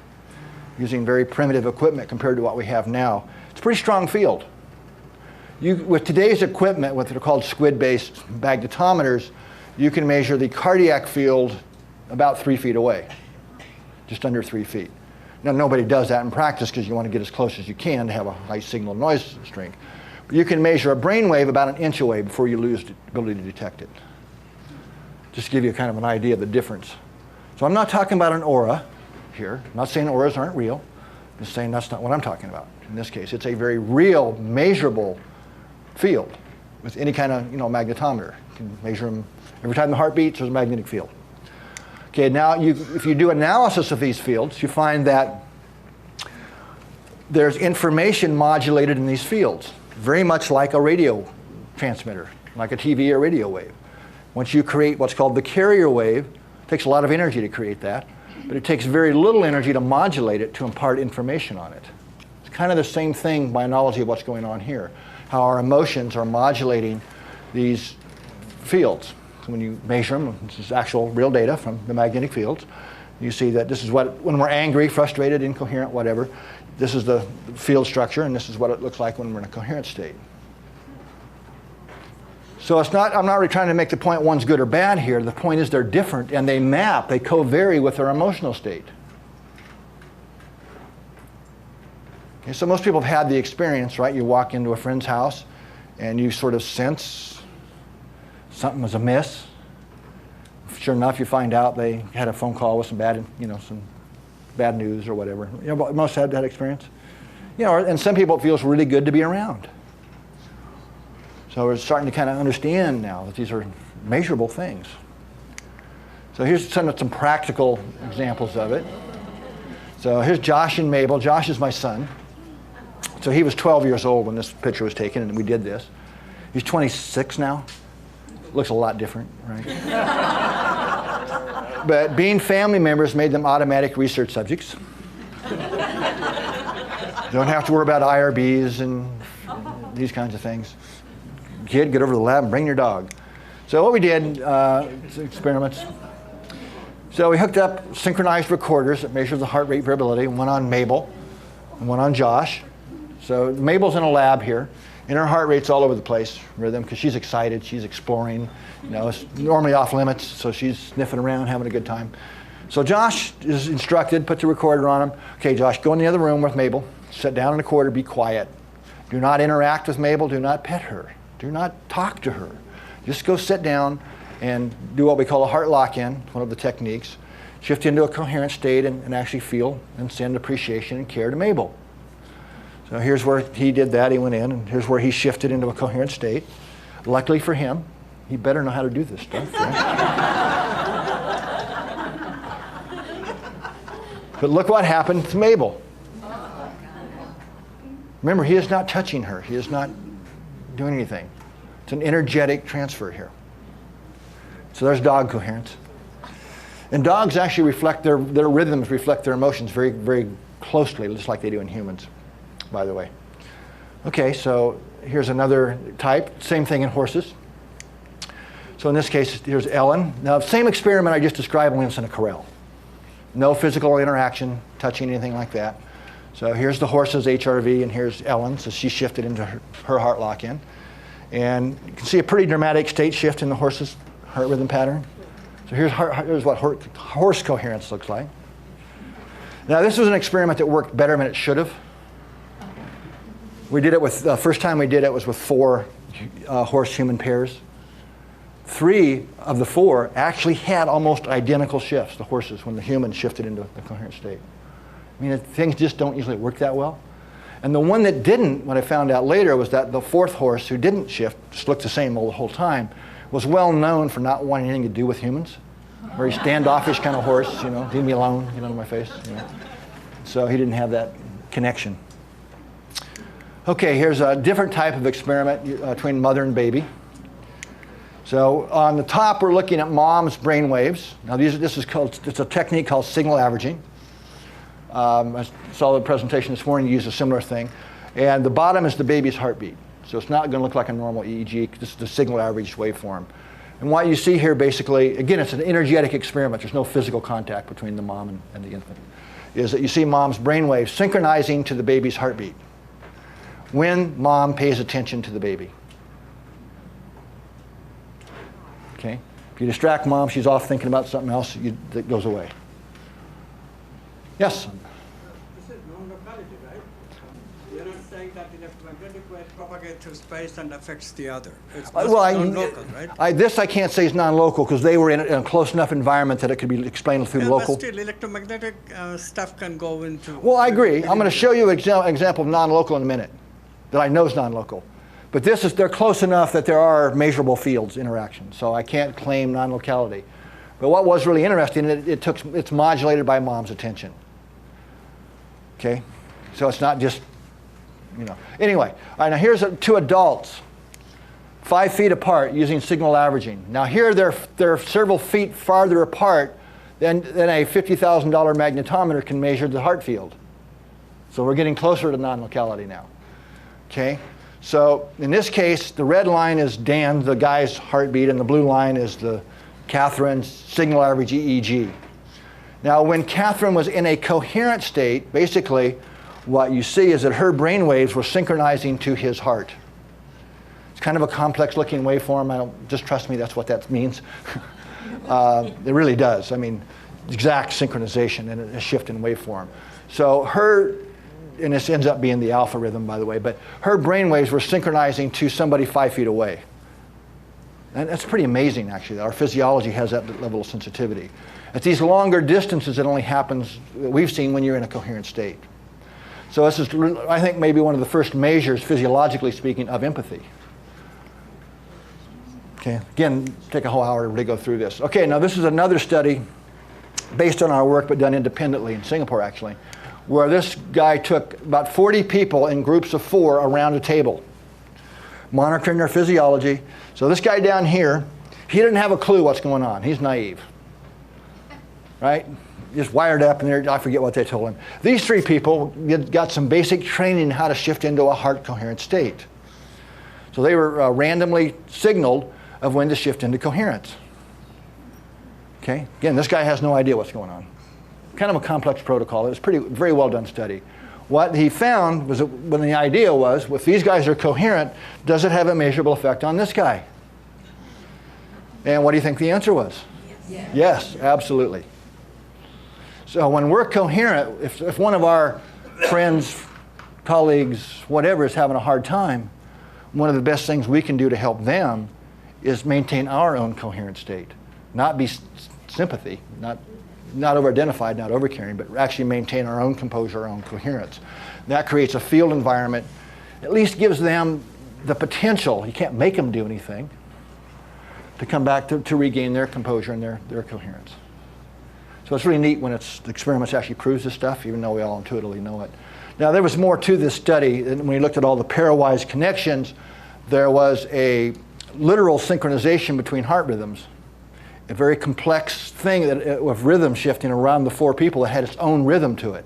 using very primitive equipment compared to what we have now. It's a pretty strong field. With today's equipment, what they're called squid-based magnetometers, you can measure the cardiac field about 3 feet away, just under 3 feet. Now, nobody does that in practice because you want to get as close as you can to have a high signal noise strength. But you can measure a brain wave about 1 inch away before you lose the ability to detect it. Just to give you kind of an idea of the difference. So I'm not talking about an aura here. I'm not saying auras aren't real. I'm just saying that's not what I'm talking about. In this case, it's a very real, measurable field with any kind of magnetometer. You can measure them every time the heart beats. There's a magnetic field. Okay, now if you do analysis of these fields, you find that there's information modulated in these fields, very much like a radio transmitter, like a TV or radio wave. Once you create what's called the carrier wave, it takes a lot of energy to create that, but it takes very little energy to modulate it to impart information on it. It's kind of the same thing by analogy of what's going on here, how our emotions are modulating these fields. So when you measure them, this is actual real data from the magnetic fields, you see that this is what, when we're angry, frustrated, incoherent, whatever, this is the field structure, and this is what it looks like when we're in a coherent state. So it's not, I'm not really trying to make the point one's good or bad here. The point is they're different, and they map, they co-vary with our emotional state. Okay, so most people have had the experience, right? You walk into a friend's house, and you sort of sense something was amiss. Sure enough, you find out they had a phone call with some bad, some bad news or whatever. Most had that experience. And some people it feels really good to be around. So we're starting to kind of understand now that these are measurable things. So here's some practical examples of it. So here's Josh and Mabel. Josh is my son. So he was 12 years old when this picture was taken, and we did this. He's 26 now. Looks a lot different, right? But being family members made them automatic research subjects. Don't have to worry about IRBs and these kinds of things. Kid, get over to the lab and bring your dog. So what we did, experiments. So we hooked up synchronized recorders that measure the heart rate variability, one on Mabel and one on Josh. So Mabel's in a lab here, and her heart rate's all over the place, rhythm, because she's excited, she's exploring. It's normally off limits, so she's sniffing around, having a good time. So Josh is instructed, put the recorder on him. Okay, Josh, go in the other room with Mabel, sit down in the corner, be quiet. Do not interact with Mabel, do not pet her, do not talk to her. Just go sit down and do what we call a heart lock-in, one of the techniques. Shift into a coherent state and actually feel and send appreciation and care to Mabel. So here's where he did that, he went in, and here's where he shifted into a coherent state. Luckily for him, he better know how to do this stuff, right? But look what happened to Mabel. Remember, he is not touching her. He is not doing anything. It's an energetic transfer here. So there's dog coherence. And dogs actually reflect their rhythms, reflect their emotions very, very closely, just like they do in humans, by the way. Okay, so here's another type. Same thing in horses. So in this case, here's Ellen. Now, same experiment I just described when it's in a corral. No physical interaction, touching anything like that. So here's the horse's HRV, and here's Ellen. So she shifted into her heart lock-in. And you can see a pretty dramatic state shift in the horse's heart rhythm pattern. So here's what horse coherence looks like. Now, this was an experiment that worked better than it should have. We did it with, the first time we did it was with 4 horse-human pairs. 3 of the 4 actually had almost identical shifts, the horses, when the humans shifted into the coherent state. I mean, things just don't usually work that well. And the one that didn't, what I found out later, was that the 4th horse who didn't shift, just looked the same the whole time, was well known for not wanting anything to do with humans. Very standoffish kind of horse, leave me alone, get out of my face. So he didn't have that connection. Okay, here's a different type of experiment between mother and baby. So on the top, we're looking at mom's brain waves. Now it's a technique called signal averaging. I saw the presentation this morning, you use a similar thing. And the bottom is the baby's heartbeat. So it's not going to look like a normal EEG. This is the signal average waveform. And what you see here basically, again, it's an energetic experiment. There's no physical contact between the mom and the infant. Is that you see mom's brain waves synchronizing to the baby's heartbeat when mom pays attention to the baby. Okay? If you distract mom, she's off thinking about something else, that goes away. Yes? This is non-locality, right? You're not saying that electromagnetic waves propagate through space and affects the other. It's non-local, right? This I can't say is non-local because they were in a close enough environment that it could be explained through local. But still, electromagnetic stuff can go into... Well, I agree. I'm going to show you an example of non-local in a minute that I know is non-local. But they're close enough that there are measurable fields interaction, so I can't claim non-locality. But what was really interesting, it's modulated by mom's attention. Okay? So it's not just, Anyway, all right, now here's 2 adults, 5 feet apart using signal averaging. Now here they're several feet farther apart than a $50,000 magnetometer can measure the heart field. So we're getting closer to non-locality now. Okay? So in this case, the red line is Dan, the guy's heartbeat, and the blue line is the Catherine's signal average EEG. Now, when Catherine was in a coherent state, basically what you see is that her brain waves were synchronizing to his heart. It's kind of a complex looking waveform. Just trust me, that's what that means. It really does. I mean, exact synchronization and a shift in waveform. So her, and this ends up being the alpha rhythm, by the way, but her brain waves were synchronizing to somebody 5 feet away. And that's pretty amazing, actually. Our physiology has that level of sensitivity. At these longer distances, it only happens, we've seen, when you're in a coherent state. So this is, I think, maybe one of the first measures, physiologically speaking, of empathy. Okay, again, take a whole hour to really go through this. Okay, now this is another study based on our work, but done independently in Singapore, actually, where this guy took about 40 people in groups of 4 around a table, monitoring their physiology. So this guy down here, he didn't have a clue what's going on. He's naive, right? Just wired up, and I forget what they told him. These 3 people got some basic training in how to shift into a heart coherent state. So they were randomly signaled of when to shift into coherence. Okay, again, this guy has no idea what's going on. Kind of a complex protocol. It was very well done study. What he found was that when the idea was, if these guys are coherent, does it have a measurable effect on this guy? And what do you think the answer was? Yes, yes, absolutely. So when we're coherent, if one of our friends, colleagues, whatever is having a hard time, one of the best things we can do to help them is maintain our own coherent state. Not be sympathy, not over-identified, not over-caring, but actually maintain our own composure, our own coherence. That creates a field environment, at least gives them the potential, you can't make them do anything, to come back to regain their composure and their coherence. So it's really neat when the experiments actually proves this stuff, even though we all intuitively know it. Now, there was more to this study. When we looked at all the pairwise connections, there was a literal synchronization between heart rhythms. A very complex thing of rhythm shifting around the 4 people that had its own rhythm to it,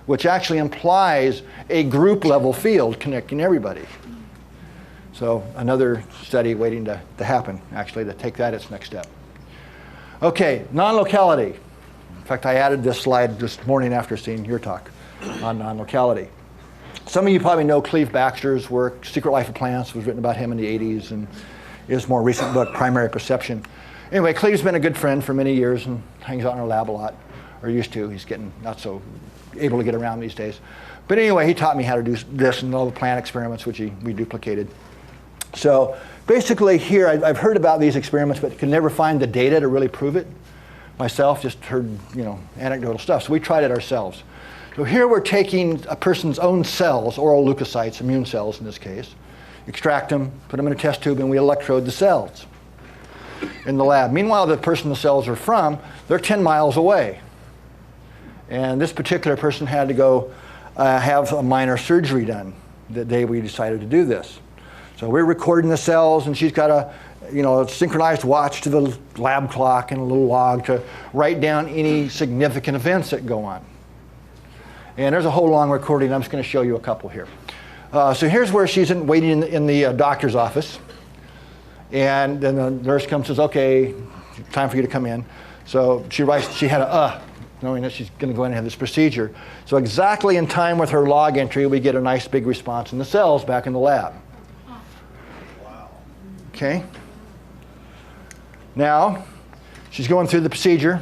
which actually implies a group level field connecting everybody. So another study waiting to happen, actually, to take that its next step. Okay, non-locality. In fact, I added this slide this morning after seeing your talk on non-locality. Some of you probably know Cleve Baxter's work. Secret Life of Plants was written about him in the 80s, and his more recent book, Primary Perception. Anyway, Cleve's been a good friend for many years and hangs out in our lab a lot, or used to. He's getting not so able to get around these days. But anyway, he taught me how to do this and all the plant experiments, which we duplicated. So basically here, I've heard about these experiments, but could never find the data to really prove it. Myself just heard, anecdotal stuff. So we tried it ourselves. So here we're taking a person's own cells, oral leukocytes, immune cells in this case, extract them, put them in a test tube, and we electrode the cells in the lab. Meanwhile, the person the cells are from, they're 10 miles away. And this particular person had to go have a minor surgery done the day we decided to do this. So we're recording the cells, and she's got a synchronized watch to the lab clock and a little log to write down any significant events that go on. And there's a whole long recording. I'm just going to show you a couple here. So here's where she's waiting in the doctor's office. And then the nurse comes and says, okay, time for you to come in. So she writes, she had knowing that she's going to go in and have this procedure. So exactly in time with her log entry, we get a nice big response in the cells back in the lab. Wow. Okay. Now, she's going through the procedure.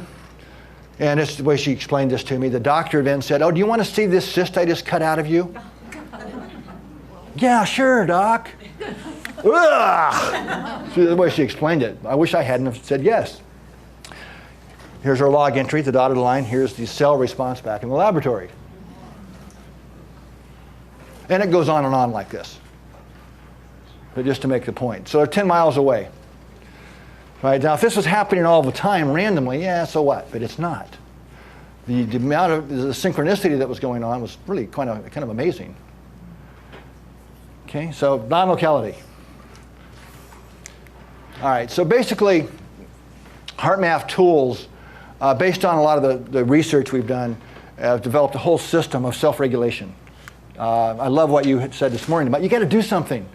And this is the way she explained this to me. The doctor then said, oh, do you want to see this cyst I just cut out of you? Yeah, sure, doc. The way she explained it. I wish I hadn't have said yes. Here's our log entry, the dotted line. Here's the cell response back in the laboratory. And it goes on and on like this. But just to make the point. So they're 10 miles away. Right, now, if this was happening all the time randomly, yeah, so what? But it's not. The amount of the synchronicity that was going on was really kind of amazing. Okay, so non-locality. All right, so basically, HeartMath tools, based on a lot of the research we've done, have developed a whole system of self-regulation. I love what you had said this morning about you got to do something,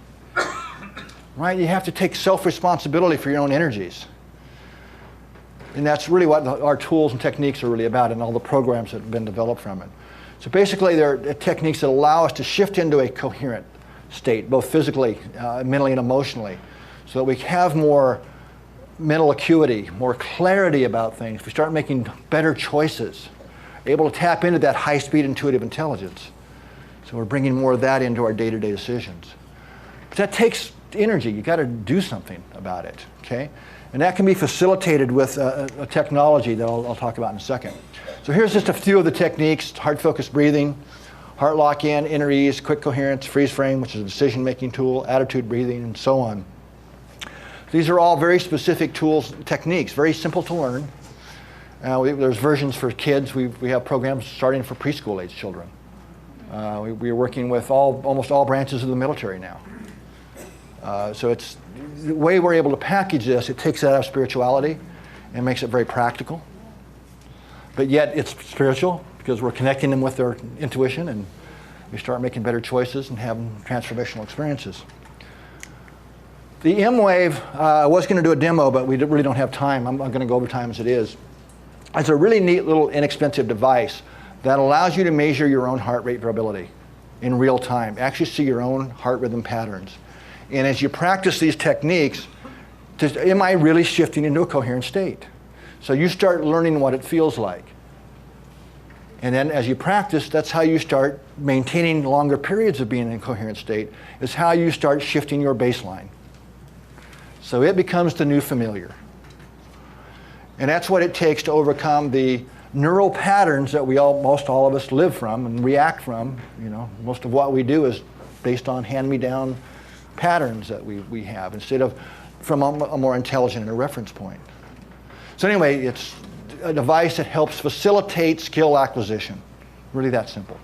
right? You have to take self-responsibility for your own energies. And that's really what our tools and techniques are really about, and all the programs that have been developed from it. So basically, they're techniques that allow us to shift into a coherent state, both physically, mentally, and emotionally, so that we have more mental acuity, more clarity about things. We start making better choices, able to tap into that high-speed intuitive intelligence. So we're bringing more of that into our day-to-day decisions. But that takes energy. You got to do something about it, okay? And that can be facilitated with a technology that I'll talk about in a second. So here's just a few of the techniques: heart-focused breathing, heart lock-in, inner ease, quick coherence, freeze frame, which is a decision-making tool, attitude breathing, and so on. These are all very specific tools, techniques, very simple to learn. There's versions for kids. We have programs starting for preschool-age children. We are working with almost all branches of the military now. So it's the way we're able to package this. It takes it out of spirituality and makes it very practical. But yet it's spiritual because we're connecting them with their intuition, and we start making better choices and having transformational experiences. The M-Wave, I was going to do a demo, but we really don't have time. I'm going to go over time as it is. It's a really neat little inexpensive device that allows you to measure your own heart rate variability in real time, actually see your own heart rhythm patterns. And as you practice these techniques, am I really shifting into a coherent state? So you start learning what it feels like. And then as you practice, that's how you start maintaining longer periods of being in a coherent state, is how you start shifting your baseline. So it becomes the new familiar. And that's what it takes to overcome the neural patterns that most all of us live from and react from. You know, most of what we do is based on hand-me-down patterns that we have, instead of from a more intelligent and a reference point. So anyway, it's a device that helps facilitate skill acquisition. Really that simple.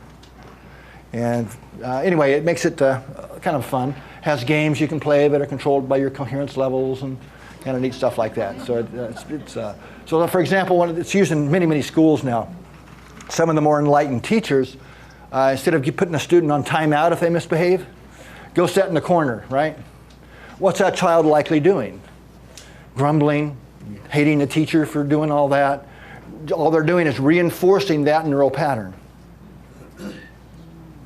And anyway, it makes it kind of fun. Has games you can play that are controlled by your coherence levels and kind of neat stuff like that. So so for example, it's used in many, many schools now. Some of the more enlightened teachers, instead of putting a student on timeout if they misbehave, go sit in the corner, right? What's that child likely doing? Grumbling, hating the teacher for doing all that. All they're doing is reinforcing that neural pattern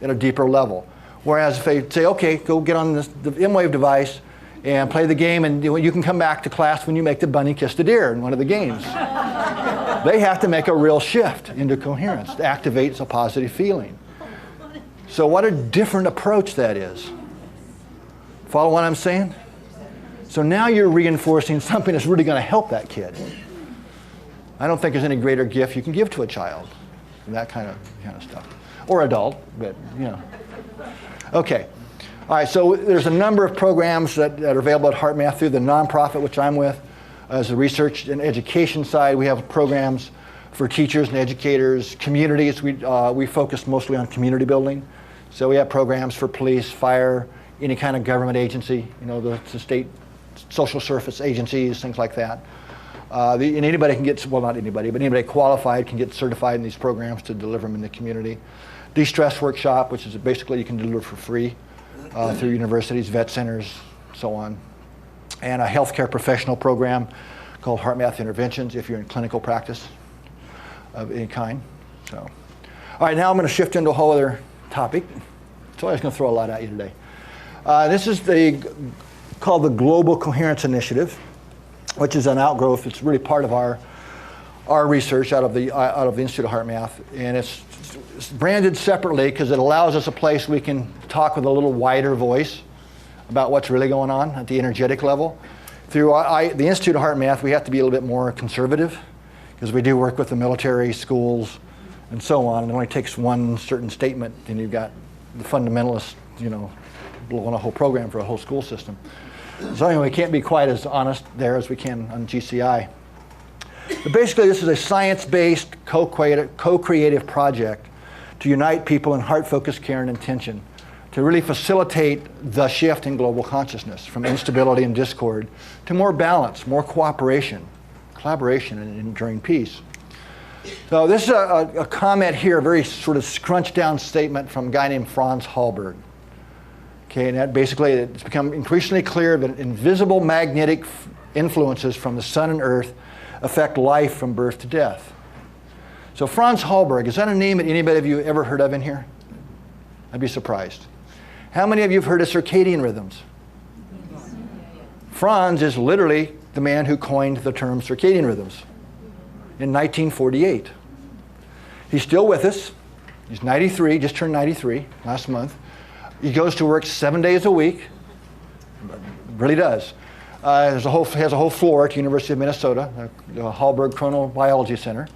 at a deeper level. Whereas if they say, okay, go get on the M-Wave device and play the game, and you can come back to class when you make the bunny kiss the deer in one of the games. They have to make a real shift into coherence to activate a positive feeling. So what a different approach that is. Follow what I'm saying? So now you're reinforcing something that's really going to help that kid. I don't think there's any greater gift you can give to a child than that kind of stuff. Or adult, but you know. Okay. All right, so there's a number of programs that are available at HeartMath through the nonprofit, which I'm with. As the research and education side, we have programs for teachers and educators, communities. We focus mostly on community building. So we have programs for police, fire, any kind of government agency, you know, the state social service agencies, things like that. And anybody can get, well, not anybody, but anybody qualified can get certified in these programs to deliver them in the community. De-stress workshop, which is basically you can deliver for free through universities, vet centers, so on. And a healthcare professional program called HeartMath Interventions if you're in clinical practice of any kind. So, all right, now I'm going to shift into a whole other topic. So I was going to throw a lot at you today. This is called the Global Coherence Initiative, which is an outgrowth. It's really part of our research out of the Institute of HeartMath, and it's branded separately because it allows us a place we can talk with a little wider voice about what's really going on at the energetic level. Through the Institute of HeartMath, we have to be a little bit more conservative because we do work with the military, schools, and so on. And it only takes one certain statement, and you've got the fundamentalists, you know, blowing a whole program for a whole school system. So anyway, we can't be quite as honest there as we can on GCI. But basically, this is a science-based, co-creative project to unite people in heart-focused care and intention to really facilitate the shift in global consciousness from instability and discord to more balance, more cooperation, collaboration, and enduring peace. So this is a comment here, a very sort of scrunched down statement from a guy named Franz Hallberg. Okay, and that basically it's become increasingly clear that invisible magnetic influences from the sun and earth affect life from birth to death. So Franz Hallberg, is that a name that anybody of you ever heard of in here? I'd be surprised. How many of you have heard of circadian rhythms? Franz is literally the man who coined the term circadian rhythms in 1948. He's still with us. He's 93, just turned 93 last month. He goes to work 7 days a week. Really does. Has a whole floor at the University of Minnesota, the Hallberg Chronobiology Center.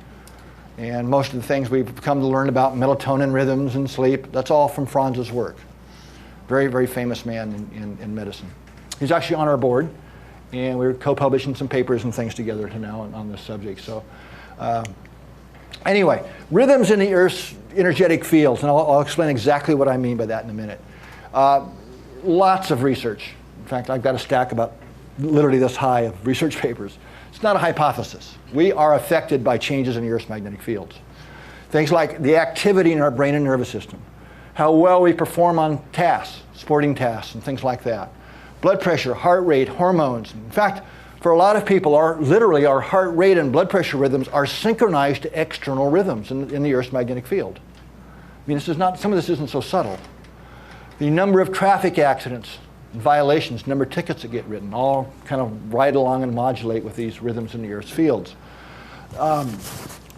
And most of the things we've come to learn about, melatonin rhythms and sleep, that's all from Franz's work. Very, very famous man in medicine. He's actually on our board, and we're co-publishing some papers and things together now on this subject. So, anyway, rhythms in the Earth's energetic fields, and I'll explain exactly what I mean by that in a minute. Lots of research. In fact, I've got a stack about literally this high of research papers. It's not a hypothesis. We are affected by changes in the Earth's magnetic fields. Things like the activity in our brain and nervous system, how well we perform on tasks, sporting tasks, and things like that. Blood pressure, heart rate, hormones. In fact, for a lot of people, literally our heart rate and blood pressure rhythms are synchronized to external rhythms in the Earth's magnetic field. I mean, some of this isn't so subtle. The number of traffic accidents, violations, number of tickets that get written, all kind of ride along and modulate with these rhythms in the Earth's fields. A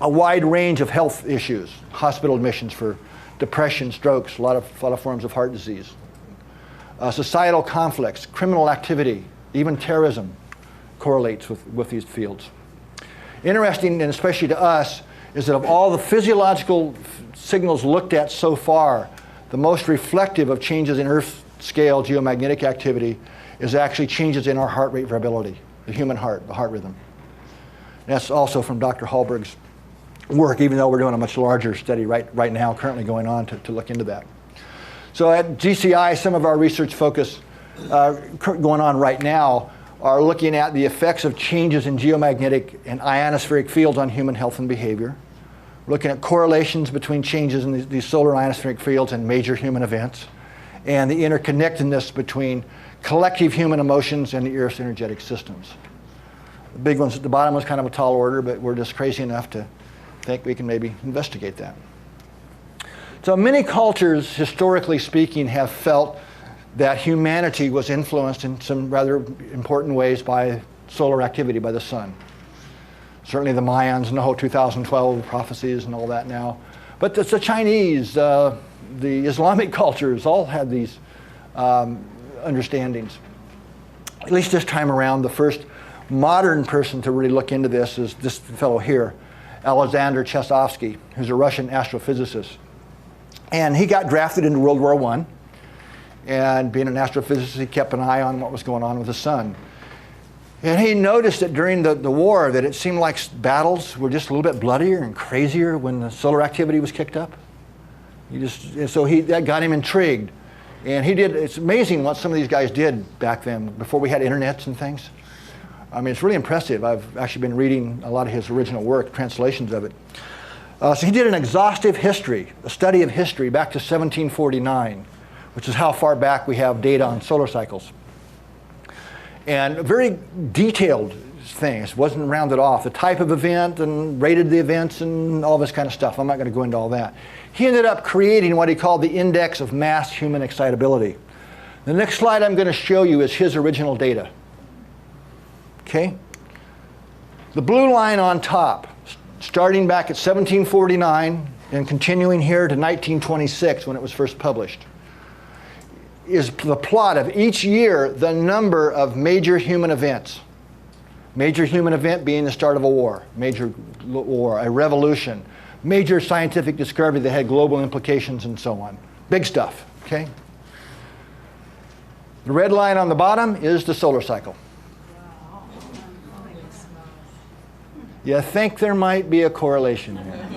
wide range of health issues, hospital admissions for depression, strokes, a lot of forms of heart disease. Societal conflicts, criminal activity, even terrorism correlates with these fields. Interesting, and especially to us, is that of all the physiological signals looked at so far, the most reflective of changes in Earth scale geomagnetic activity is actually changes in our heart rate variability, the human heart, the heart rhythm. And that's also from Dr. Hallberg's work, even though we're doing a much larger study right now, currently going on to look into that. So at GCI, some of our research focus going on right now are looking at the effects of changes in geomagnetic and ionospheric fields on human health and behavior. We're looking at correlations between changes in these solar ionospheric fields and major human events, and the interconnectedness between collective human emotions and the Earth's energetic systems. The big ones at the bottom was kind of a tall order, but we're just crazy enough to think we can maybe investigate that. So many cultures, historically speaking, have felt that humanity was influenced in some rather important ways by solar activity, by the sun. Certainly the Mayans and the whole 2012 prophecies and all that now. But it's the Chinese, the Islamic cultures all had these understandings. At least this time around, the first modern person to really look into this is this fellow here, Alexander Chesovsky, who's a Russian astrophysicist. And he got drafted into World War I. And being an astrophysicist, he kept an eye on what was going on with the sun. And he noticed that during the war that it seemed like battles were just a little bit bloodier and crazier when the solar activity was kicked up. That got him intrigued. And it's amazing what some of these guys did back then, before we had internets and things. I mean, it's really impressive. I've actually been reading a lot of his original work, translations of it. So he did an exhaustive history, a study of history back to 1749, which is how far back we have data on solar cycles. And a very detailed thing. It wasn't rounded off. The type of event and rated the events and all this kind of stuff. I'm not going to go into all that. He ended up creating what he called the Index of Mass Human Excitability. The next slide I'm going to show you is his original data. Okay? The blue line on top, starting back at 1749 and continuing here to 1926 when it was first published, is the plot of each year the number of major human events. Major human event being the start of a war, a revolution, major scientific discovery that had global implications and so on. Big stuff, okay? The red line on the bottom is the solar cycle. You think there might be a correlation there.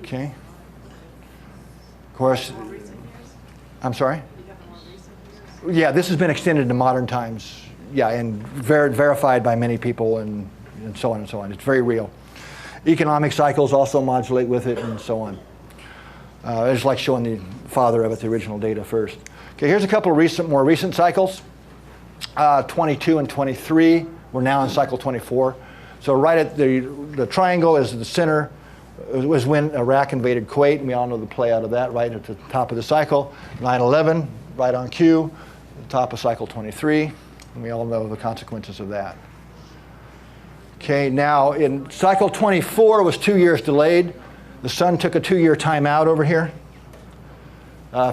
Okay. Of course, I'm sorry? Yeah, this has been extended to modern times. yeah, and verified by many people and so on and so on. It's very real. Economic cycles also modulate with it and so on. I just like showing the father of it, the original data first. Okay, here's a couple of more recent cycles. 22 and 23. We're now in cycle 24. So right at the triangle is the center. It was when Iraq invaded Kuwait, and we all know the play out of that right at the top of the cycle. 9/11, right on cue, the top of cycle 23, and we all know the consequences of that. Okay, now in cycle 24 was 2 years delayed. The sun took a 2-year time out over here.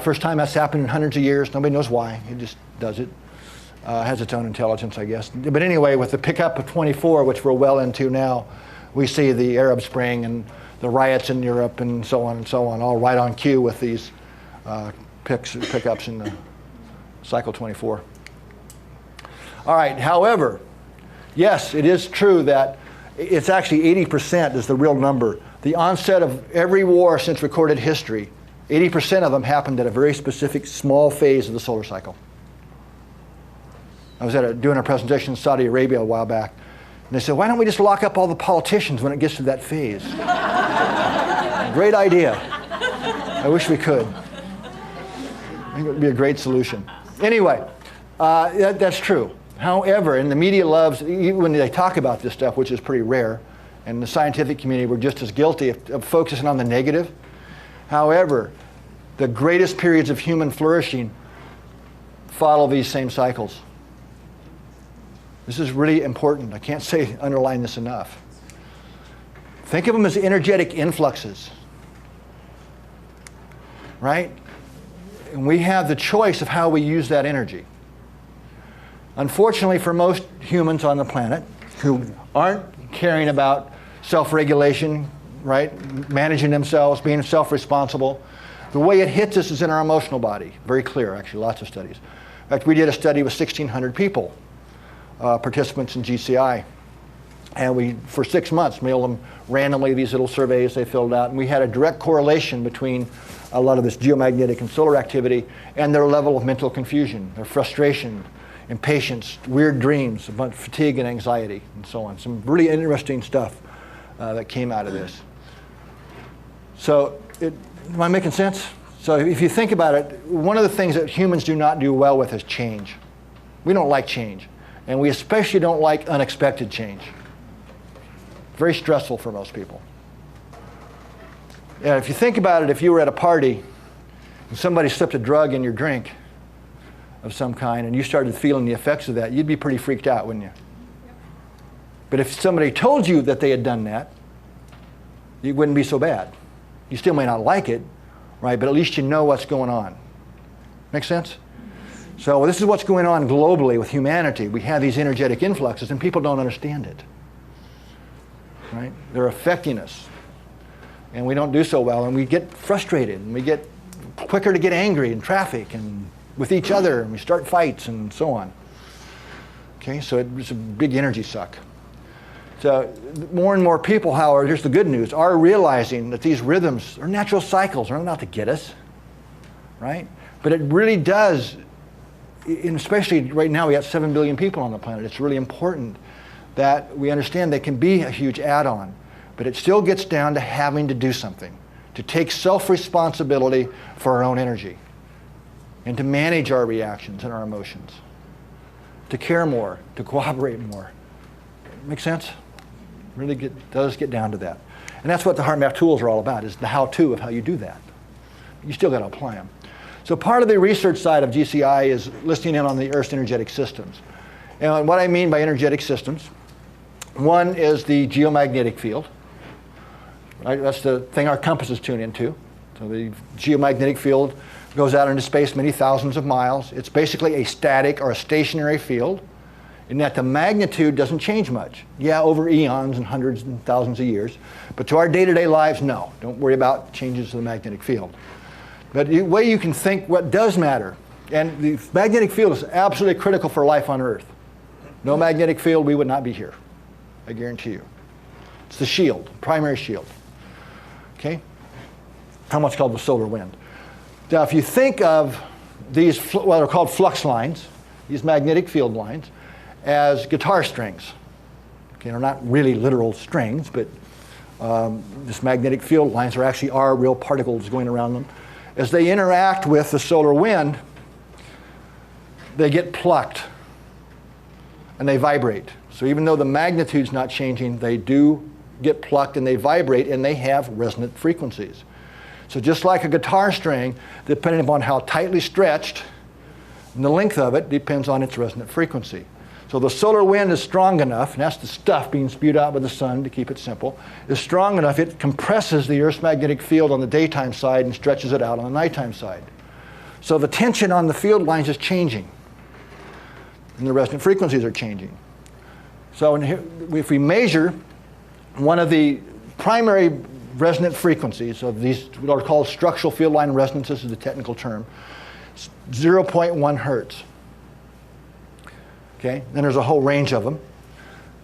First time that's happened in hundreds of years. Nobody knows why. It just does it. Has its own intelligence, I guess. But anyway, with the pickup of 24, which we're well into now, we see the Arab Spring and the riots in Europe and so on, all right on cue with these pickups in the cycle 24. All right, however, yes, it is true that it's actually 80% is the real number. The onset of every war since recorded history, 80% of them happened at a very specific small phase of the solar cycle. I was doing a presentation in Saudi Arabia a while back, and they said, why don't we just lock up all the politicians when it gets to that phase? Great idea. I wish we could. I think it would be a great solution. Anyway, that's true. However, and the media loves, when they talk about this stuff, which is pretty rare, and the scientific community, we're just as guilty of focusing on the negative. However, the greatest periods of human flourishing follow these same cycles. This is really important. I can't underline this enough. Think of them as energetic influxes, right? And we have the choice of how we use that energy. Unfortunately, for most humans on the planet who aren't caring about self-regulation, right? Managing themselves, being self-responsible, the way it hits us is in our emotional body. Very clear, actually, lots of studies. In fact, we did a study with 1,600 people. Participants in GCI. And we, for 6 months, mailed them randomly these little surveys they filled out. And we had a direct correlation between a lot of this geomagnetic and solar activity and their level of mental confusion, their frustration, impatience, weird dreams, about fatigue and anxiety, and so on. Some really interesting stuff that came out of this. So, am I making sense? So if you think about it, one of the things that humans do not do well with is change. We don't like change. And we especially don't like unexpected change. Very stressful for most people. And if you think about it, if you were at a party and somebody slipped a drug in your drink of some kind and you started feeling the effects of that, you'd be pretty freaked out, wouldn't you? But if somebody told you that they had done that, it wouldn't be so bad. You still may not like it, right? But at least you know what's going on. Make sense? So this is what's going on globally with humanity. We have these energetic influxes and people don't understand it. Right? They're affecting us. And we don't do so well, and we get frustrated, and we get quicker to get angry in traffic and with each other, and we start fights and so on. Okay, so it's a big energy suck. So more and more people, however, here's the good news, are realizing that these rhythms are natural cycles. They're not to get us, right? But it really does, and especially right now we got 7 billion people on the planet. It's really important that we understand they can be a huge add-on, but it still gets down to having to do something, to take self-responsibility for our own energy, and to manage our reactions and our emotions, to care more, to cooperate more. Make sense? Really does get down to that. And that's what the HeartMath tools are all about, is the how-to of how you do that. You still got to apply them. So part of the research side of GCI is listening in on the Earth's energetic systems. And what I mean by energetic systems, one is the geomagnetic field. Right? That's the thing our compasses tune into. So the geomagnetic field goes out into space many thousands of miles. It's basically a static or a stationary field in that the magnitude doesn't change much. Yeah, over eons and hundreds and thousands of years. But to our day-to-day lives, no. Don't worry about changes to the magnetic field. But the way you can think what does matter, and the magnetic field is absolutely critical for life on Earth. No magnetic field, we would not be here. I guarantee you. It's the shield, primary shield. Okay? What's called the solar wind. Now, if you think of these, what are called flux lines, these magnetic field lines, as guitar strings. Okay, they're not really literal strings, but this magnetic field lines are real particles going around them. As they interact with the solar wind, they get plucked and they vibrate. So even though the magnitude's not changing, they do get plucked and they vibrate and they have resonant frequencies. So just like a guitar string, depending upon how tightly stretched, and the length of it depends on its resonant frequency. So the solar wind is strong enough, and that's the stuff being spewed out by the sun to keep it simple, is strong enough it compresses the Earth's magnetic field on the daytime side and stretches it out on the nighttime side. So the tension on the field lines is changing, and the resonant frequencies are changing. So if we measure one of the primary resonant frequencies of these, what are called structural field line resonances is the technical term, 0.1 hertz. Okay, then there's a whole range of them.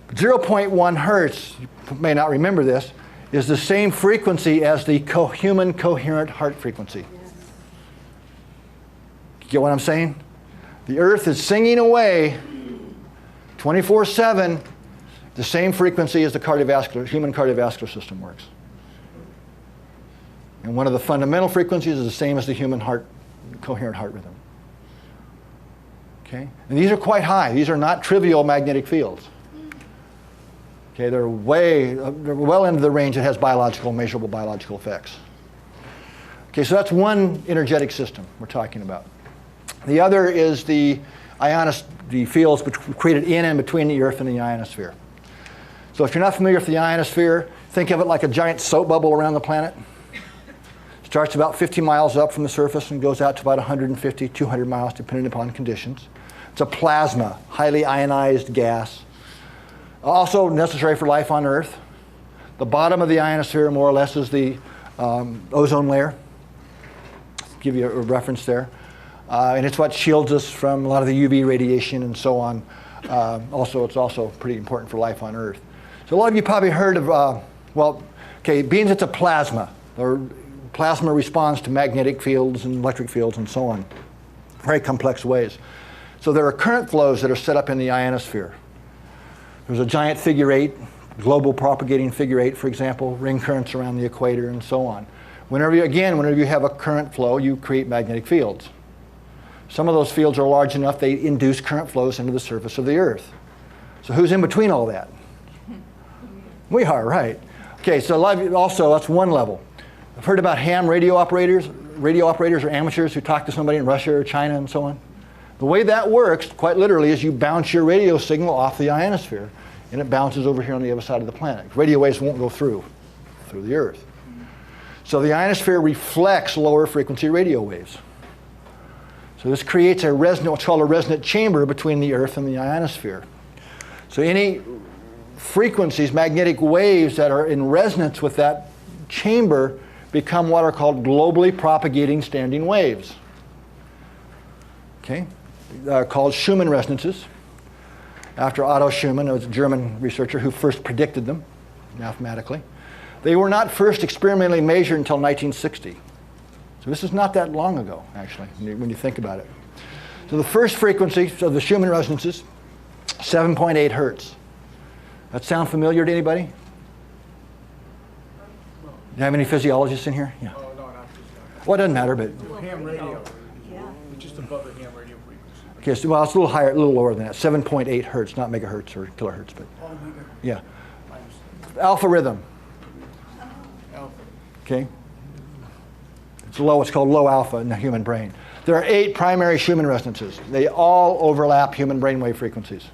0.1 hertz, you may not remember this, is the same frequency as the human coherent heart frequency. Yes. You get what I'm saying? The Earth is singing away 24/7 the same frequency as the human cardiovascular system works. And one of the fundamental frequencies is the same as the human coherent heart rhythm. Okay? And these are quite high. These are not trivial magnetic fields. Okay, they're well into the range that has measurable biological effects. Okay, so that's one energetic system we're talking about. The other is the fields created in and between the Earth and the ionosphere. So if you're not familiar with the ionosphere, think of it like a giant soap bubble around the planet. Starts about 50 miles up from the surface and goes out to about 150, 200 miles, depending upon conditions. It's a plasma, highly ionized gas. Also necessary for life on Earth. The bottom of the ionosphere, more or less, is the ozone layer. I'll give you a reference there. And it's what shields us from a lot of the UV radiation and so on. It's also pretty important for life on Earth. So a lot of you probably heard of, being it's a plasma, or plasma responds to magnetic fields and electric fields and so on, very complex ways. So there are current flows that are set up in the ionosphere. There's a giant figure 8, global propagating figure 8, for example, ring currents around the equator and so on. Whenever you have a current flow, you create magnetic fields. Some of those fields are large enough they induce current flows into the surface of the Earth. So who's in between all that? We are, right. Okay, so also that's one level. I've heard about ham radio operators or amateurs who talk to somebody in Russia or China and so on. The way that works, quite literally, is you bounce your radio signal off the ionosphere, and it bounces over here on the other side of the planet. Radio waves won't go through the Earth. So the ionosphere reflects lower frequency radio waves. So this creates what's called a resonant chamber between the Earth and the ionosphere. So any frequencies, magnetic waves that are in resonance with that chamber become what are called globally propagating standing waves. Okay? They're called Schumann resonances, after Otto Schumann, who was a German researcher who first predicted them mathematically. They were not first experimentally measured until 1960. So this is not that long ago, actually, when you think about it. So the first frequency of the Schumann resonances, 7.8 hertz. That sound familiar to anybody? Do you have any physiologists in here? Yeah. Oh, no, not physiologists. Well, it doesn't matter, but... Ham radio. Just above the ham radio frequency. Okay, so, well, it's a little higher, a little lower than that. 7.8 hertz, not megahertz or kilohertz, but... Yeah. Alpha rhythm. Alpha. Okay. It's low, it's called low alpha in the human brain. There are 8 primary Schumann resonances. They all overlap human brainwave frequencies.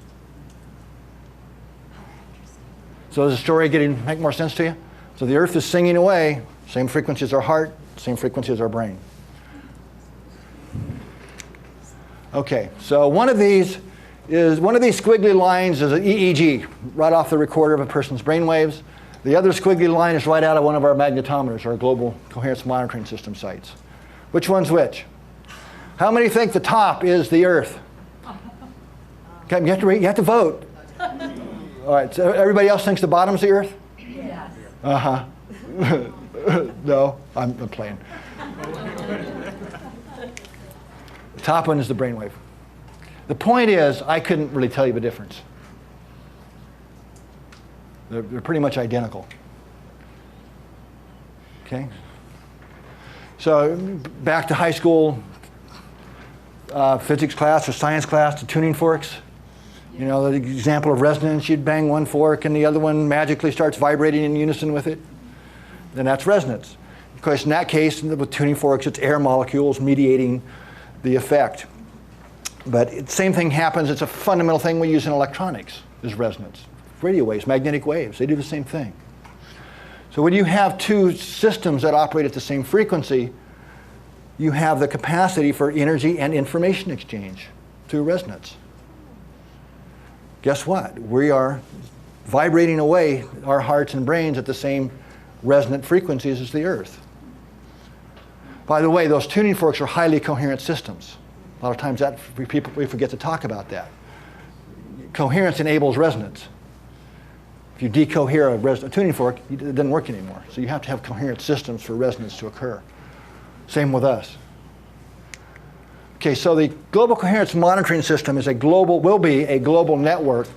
So is the story make more sense to you? So the Earth is singing away, same frequency as our heart, same frequency as our brain. Okay, so one of these squiggly lines is an EEG, right off the recorder of a person's brain waves. The other squiggly line is right out of one of our magnetometers, our Global Coherence Monitoring System sites. Which one's which? How many think the top is the Earth? Okay, you have to vote. All right, so everybody else thinks the bottom's the Earth? Yes. Uh-huh. No, I'm playing. The top one is the brainwave. The point is, I couldn't really tell you the difference. They're pretty much identical. Okay? So back to high school physics class or science class, the tuning forks. You know, the example of resonance, you'd bang one fork and the other one magically starts vibrating in unison with it. Then that's resonance. Of course, in that case, with tuning forks, it's air molecules mediating the effect. But same thing happens. It's a fundamental thing we use in electronics, is resonance. Radio waves, magnetic waves, they do the same thing. So when you have two systems that operate at the same frequency, you have the capacity for energy and information exchange through resonance. Guess what? We are vibrating away our hearts and brains at the same resonant frequencies as the Earth. By the way, those tuning forks are highly coherent systems. A lot of times we forget to talk about that. Coherence enables resonance. If you decohere a tuning fork, it doesn't work anymore. So you have to have coherent systems for resonance to occur. Same with us. Okay, so the Global Coherence Monitoring System will be a global network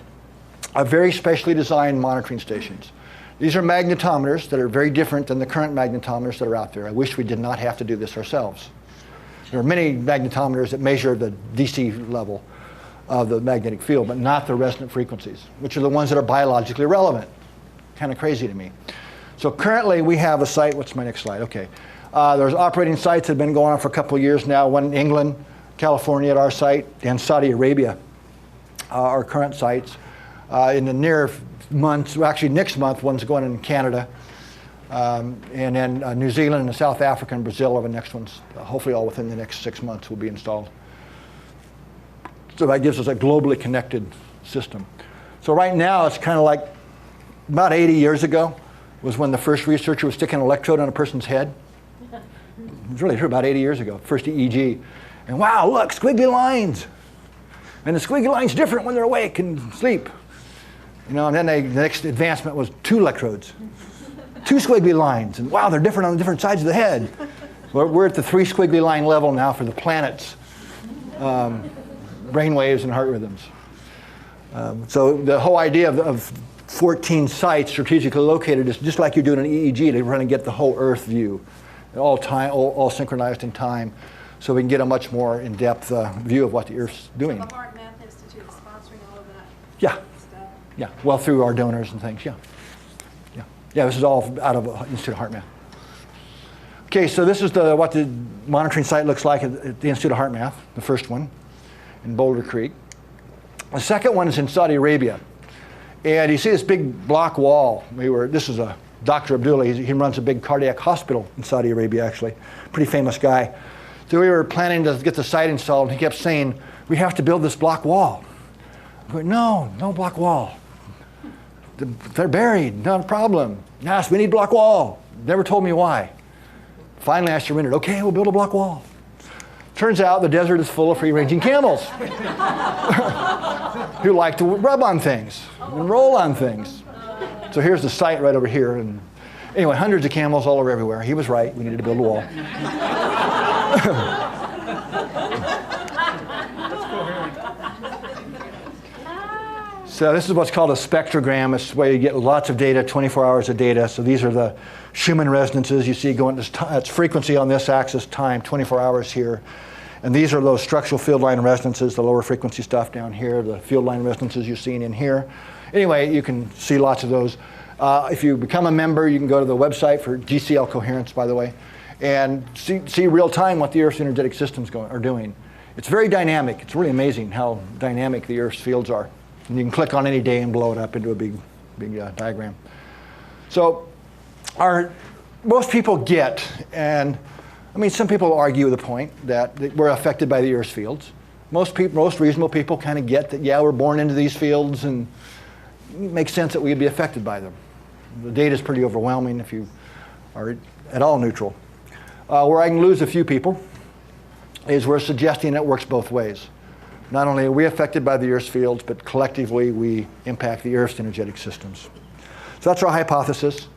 of very specially designed monitoring stations. These are magnetometers that are very different than the current magnetometers that are out there. I wish we did not have to do this ourselves. There are many magnetometers that measure the DC level of the magnetic field, but not the resonant frequencies, which are the ones that are biologically relevant. Kind of crazy to me. So currently we have a site, what's my next slide? Okay. There's operating sites that have been going on for a couple of years now, one in England, California at our site, and Saudi Arabia, our current sites. In the near months, well, actually next month, one's going in Canada, and then New Zealand and South Africa and Brazil are the next ones. Hopefully all within the next 6 months will be installed. So that gives us a globally connected system. So right now it's kind of like about 80 years ago was when the first researcher was sticking an electrode on a person's head. It's really true, about 80 years ago, first EEG. And wow, look, squiggly lines. And the squiggly line's different when they're awake and sleep. You know, and then the next advancement was 2 electrodes. 2 squiggly lines, and wow, they're different on the different sides of the head. We're at the 3 squiggly line level now for the planets. Brain waves and heart rhythms. So the whole idea of 14 sites strategically located is just like you do in an EEG. They want to get the whole Earth view, all synchronized in time, so we can get a much more in-depth view of what the Earth's doing. So the Heart Math Institute is sponsoring all of that Yeah. stuff? Yeah, well, through our donors and things, yeah. Yeah, this is all out of Institute of Heart Math. Okay, so this is what the monitoring site looks like at the Institute of Heart Math, the first one in Boulder Creek. The second one is in Saudi Arabia. And you see this big block wall. This is Dr. Abdullah. He runs a big cardiac hospital in Saudi Arabia, actually. Pretty famous guy. So we were planning to get the site installed, and he kept saying, we have to build this block wall. I'm going, no block wall. They're buried, not a problem. Yes, we need block wall. Never told me why. Finally, I surrendered. Okay, we'll build a block wall. Turns out the desert is full of free-ranging camels who like to rub on things and roll on things. So here's the site right over here. And anyway, hundreds of camels all over everywhere. He was right. We needed to build a wall. So this is what's called a spectrogram. It's where you get lots of data, 24 hours of data. So these are the Schumann resonances you see going. It's frequency on this axis, time, 24 hours here. And these are those structural field line resonances, the lower frequency stuff down here, the field line resonances you're seeing in here. Anyway, you can see lots of those. If you become a member, you can go to the website for GCL Coherence, by the way, and see real time what the Earth's energetic systems are doing. It's very dynamic. It's really amazing how dynamic the Earth's fields are. And you can click on any day and blow it up into a big diagram. So most people get, and I mean, some people argue the point that we're affected by the Earth's fields. Most reasonable people kind of get that, yeah, we're born into these fields, and it makes sense that we'd be affected by them. The data is pretty overwhelming if you are at all neutral. Where I can lose a few people is we're suggesting it works both ways. Not only are we affected by the Earth's fields, but collectively we impact the Earth's energetic systems. So that's our hypothesis.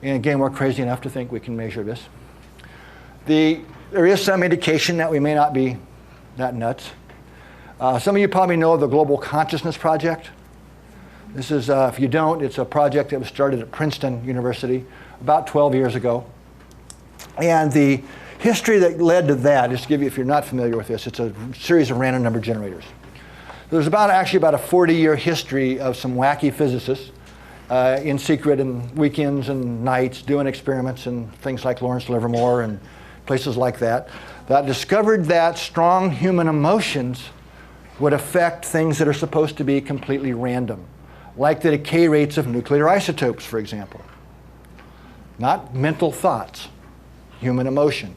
And again, we're crazy enough to think we can measure this. There is some indication that we may not be that nuts. Some of you probably know the Global Consciousness Project. This is, if you don't, it's a project that was started at Princeton University about 12 years ago. And the history that led to that, just to give you, if you're not familiar with this, it's a series of random number generators. There's actually about a 40-year history of some wacky physicists in secret and weekends and nights doing experiments and things like Lawrence Livermore and places like that, that discovered that strong human emotions would affect things that are supposed to be completely random, like the decay rates of nuclear isotopes, for example. Not mental thoughts, human emotion.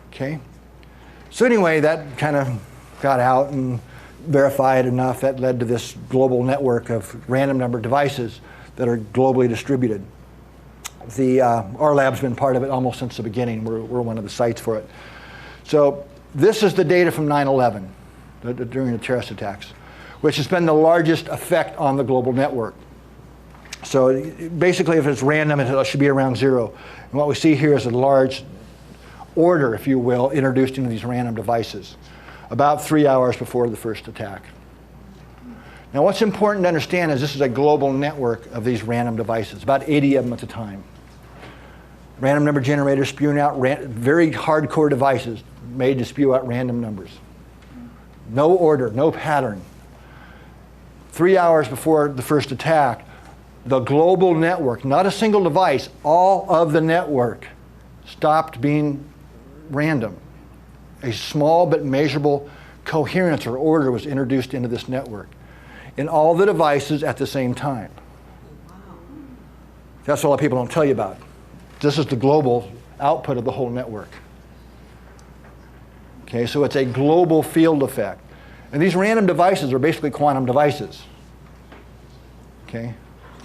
Okay? So anyway, that kind of got out and verified enough. That led to this global network of random number devices that are globally distributed. Our lab's been part of it almost since the beginning. We're one of the sites for it. So this is the data from 9/11, during the terrorist attacks, which has been the largest effect on the global network. So basically, if it's random, it should be around 0. And what we see here is a large order, if you will, introduced into these random devices, about 3 hours before the first attack. Now, what's important to understand is this is a global network of these random devices, about 80 of them at the time. Random number generators spewing out very hardcore devices made to spew out random numbers. No order, no pattern. 3 hours before the first attack, the global network, not a single device, all of the network stopped being random. A small but measurable coherence or order was introduced into this network in all the devices at the same time. That's what a lot of people don't tell you about. This is the global output of the whole network. Okay, so it's a global field effect. And these random devices are basically quantum devices. Okay,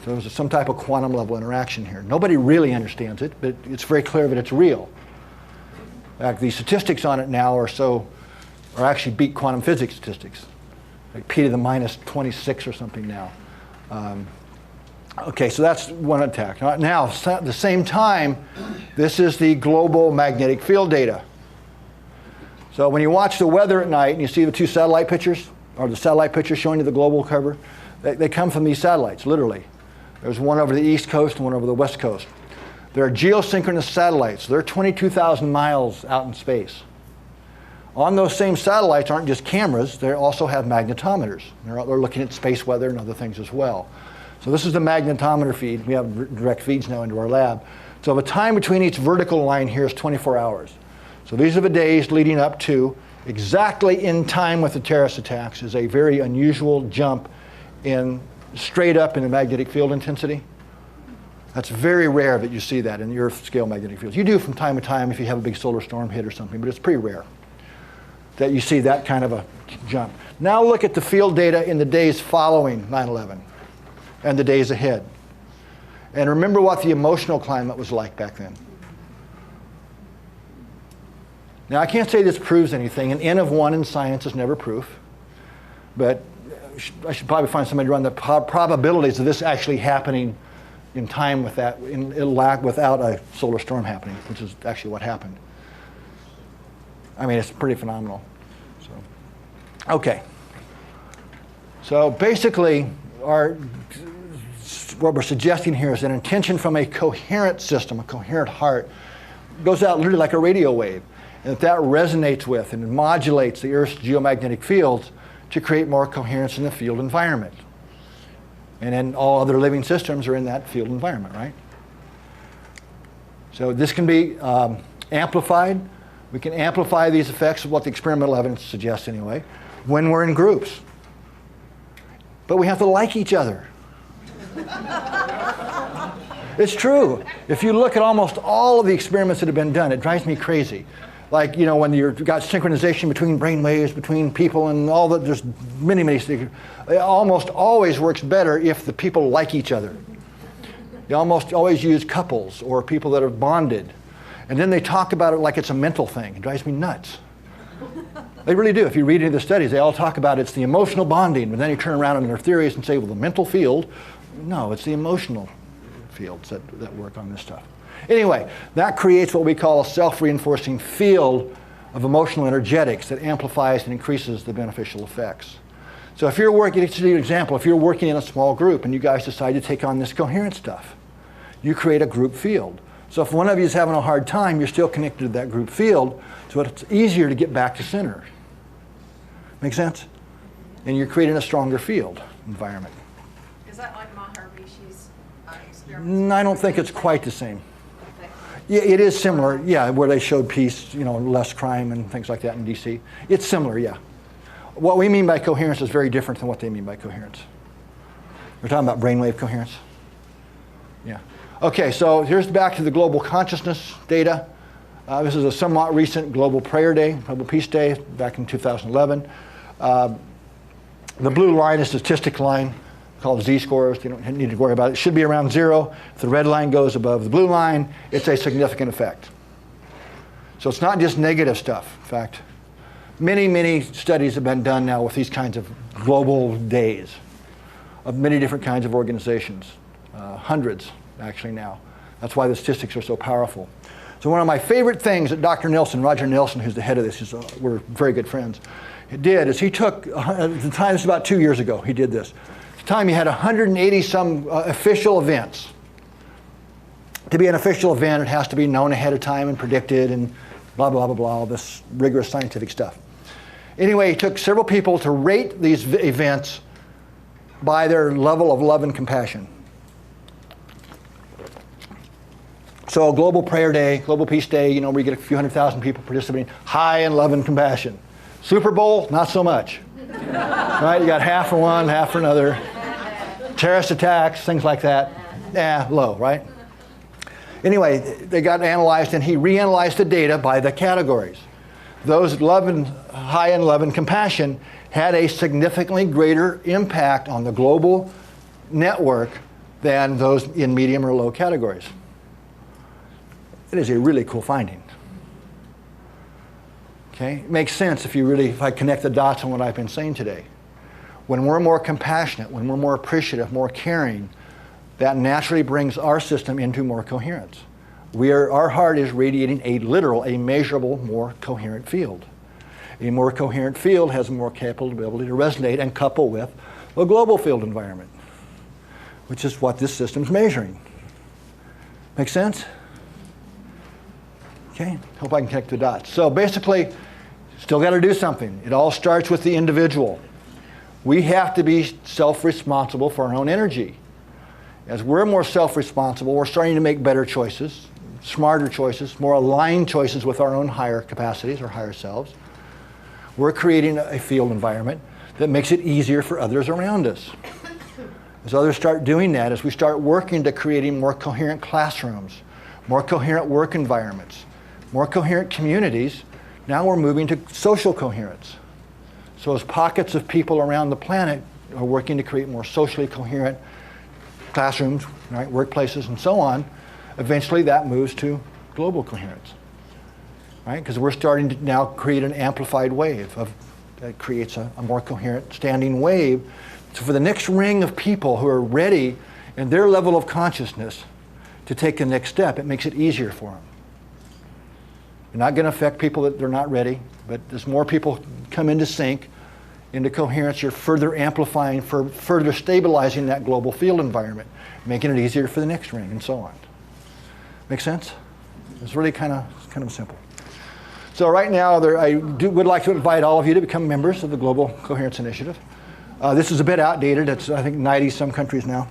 so there's some type of quantum level interaction here. Nobody really understands it, but it's very clear that it's real. In fact, the statistics on it now are actually beat quantum physics statistics, like p to the minus 26 or something now. Okay, so that's one attack. Now, at the same time, this is the global magnetic field data. So when you watch the weather at night and you see the two satellite pictures, or the satellite picture showing you the global cover, they come from these satellites, literally. There's one over the east coast and one over the west coast. They're geosynchronous satellites. They're 22,000 miles out in space. On those same satellites aren't just cameras, they also have magnetometers. They're looking at space weather and other things as well. So this is the magnetometer feed. We have direct feeds now into our lab. So the time between each vertical line here is 24 hours. So these are the days leading up to, exactly in time with the terrorist attacks, is a very unusual jump straight up in the magnetic field intensity. That's very rare that you see that in the Earth scale magnetic fields. You do from time to time if you have a big solar storm hit or something, but it's pretty rare that you see that kind of a jump. Now look at the field data in the days following 9/11 and the days ahead. And remember what the emotional climate was like back then. Now, I can't say this proves anything. An N of 1 in science is never proof. But I should probably find somebody to run the probabilities of this actually happening in time with that, without a solar storm happening, which is actually what happened. I mean, it's pretty phenomenal. Okay. So basically, what we're suggesting here is an intention from a coherent system, a coherent heart, goes out literally like a radio wave. And that resonates with and modulates the Earth's geomagnetic fields to create more coherence in the field environment. And then all other living systems are in that field environment, right? So this can be amplified. We can amplify these effects, what the experimental evidence suggests anyway, when we're in groups. But we have to like each other. It's true. If you look at almost all of the experiments that have been done, it drives me crazy. Like, you know, when you've got synchronization between brain waves, between people, and all that, there's many things. It almost always works better if the people like each other. You almost always use couples or people that are bonded. And then they talk about it like it's a mental thing. It drives me nuts. They really do. If you read any of the studies, they all talk about it's the emotional bonding, but then you turn around in their theories and say, well, the mental field. No, it's the emotional fields that work on this stuff. Anyway, that creates what we call a self-reinforcing field of emotional energetics that amplifies and increases the beneficial effects. So if you're working, to give you an example, if you're working in a small group and you guys decide to take on this coherent stuff, you create a group field. So if one of you is having a hard time, you're still connected to that group field, so it's easier to get back to center. Make sense? And you're creating a stronger field environment. Is that like Maharishi's experiment? I don't think it's quite the same. Yeah, it is similar, yeah, where they showed peace, less crime and things like that in DC. It's similar, yeah. What we mean by coherence is very different than what they mean by coherence. We're talking about brainwave coherence. Yeah. Okay, so here's back to the global consciousness data. This is a somewhat recent Global Prayer Day, Global Peace Day, back in 2011. The blue line is the statistic line called Z-scores. You don't need to worry about it. It should be around 0. If the red line goes above the blue line, it's a significant effect. So it's not just negative stuff. In fact, many, many studies have been done now with these kinds of global days of many different kinds of organizations, hundreds actually now. That's why the statistics are so powerful. So one of my favorite things that Dr. Nelson, Roger Nelson, who's the head of this, we're very good friends, did is he took, at the time, this was about 2 years ago, he did this. At the time he had 180 some official events. To be an official event, it has to be known ahead of time and predicted and blah, blah, blah, blah, all this rigorous scientific stuff. Anyway, he took several people to rate these events by their level of love and compassion. So Global Prayer Day, Global Peace Day, where you get a few 100,000 people participating, high in love and compassion. Super Bowl, not so much. Right? You got half for one, half for another. Terrorist attacks, things like that, low, right? Anyway, they got analyzed, and he reanalyzed the data by the categories. Those high in love and compassion had a significantly greater impact on the global network than those in medium or low categories. It is a really cool finding. Okay, it makes sense if I connect the dots on what I've been saying today. When we're more compassionate, when we're more appreciative, more caring, that naturally brings our system into more coherence. Our heart is radiating a measurable, more coherent field. A more coherent field has more capability to resonate and couple with a global field environment, which is what this system's measuring. Make sense? Okay, hope I can connect the dots. So basically, still got to do something. It all starts with the individual. We have to be self-responsible for our own energy. As we're more self-responsible, we're starting to make better choices, smarter choices, more aligned choices with our own higher capacities or higher selves. We're creating a field environment that makes it easier for others around us. As others start doing that, as we start working to creating more coherent classrooms, more coherent work environments, more coherent communities, now we're moving to social coherence. So as pockets of people around the planet are working to create more socially coherent classrooms, right, workplaces, and so on, eventually that moves to global coherence, right? Because we're starting to now create an amplified wave that creates a more coherent standing wave. So for the next ring of people who are ready in their level of consciousness to take the next step, it makes it easier for them. You're not going to affect people that they're not ready, but as more people come into sync, into coherence, you're further amplifying, further stabilizing that global field environment, making it easier for the next ring, and so on. Make sense? It's really kind of simple. So right now, I would like to invite all of you to become members of the Global Coherence Initiative. This is a bit outdated. It's, I think, 90-some countries now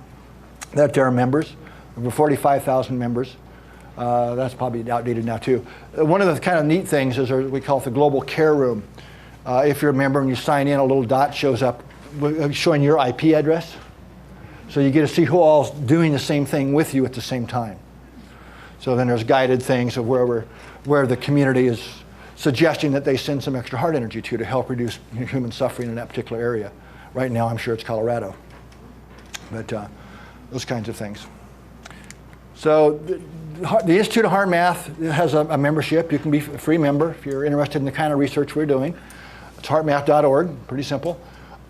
that there are members, over 45,000 members. That's probably outdated now too. One of the kind of neat things is we call it the Global Care Room. If you're a member and you sign in, a little dot shows up showing your IP address. So you get to see who all's doing the same thing with you at the same time. So then there's guided things of where the community is suggesting that they send some extra heart energy to help reduce human suffering in that particular area. Right now, I'm sure it's Colorado. But those kinds of things. So the Institute of Heart Math has a membership. You can be a free member if you're interested in the kind of research we're doing. It's heartmath.org, pretty simple,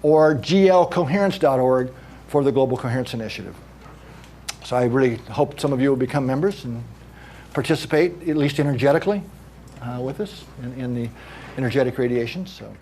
or glcoherence.org for the Global Coherence Initiative. So I really hope some of you will become members and participate, at least energetically. with us in the energetic radiation. So.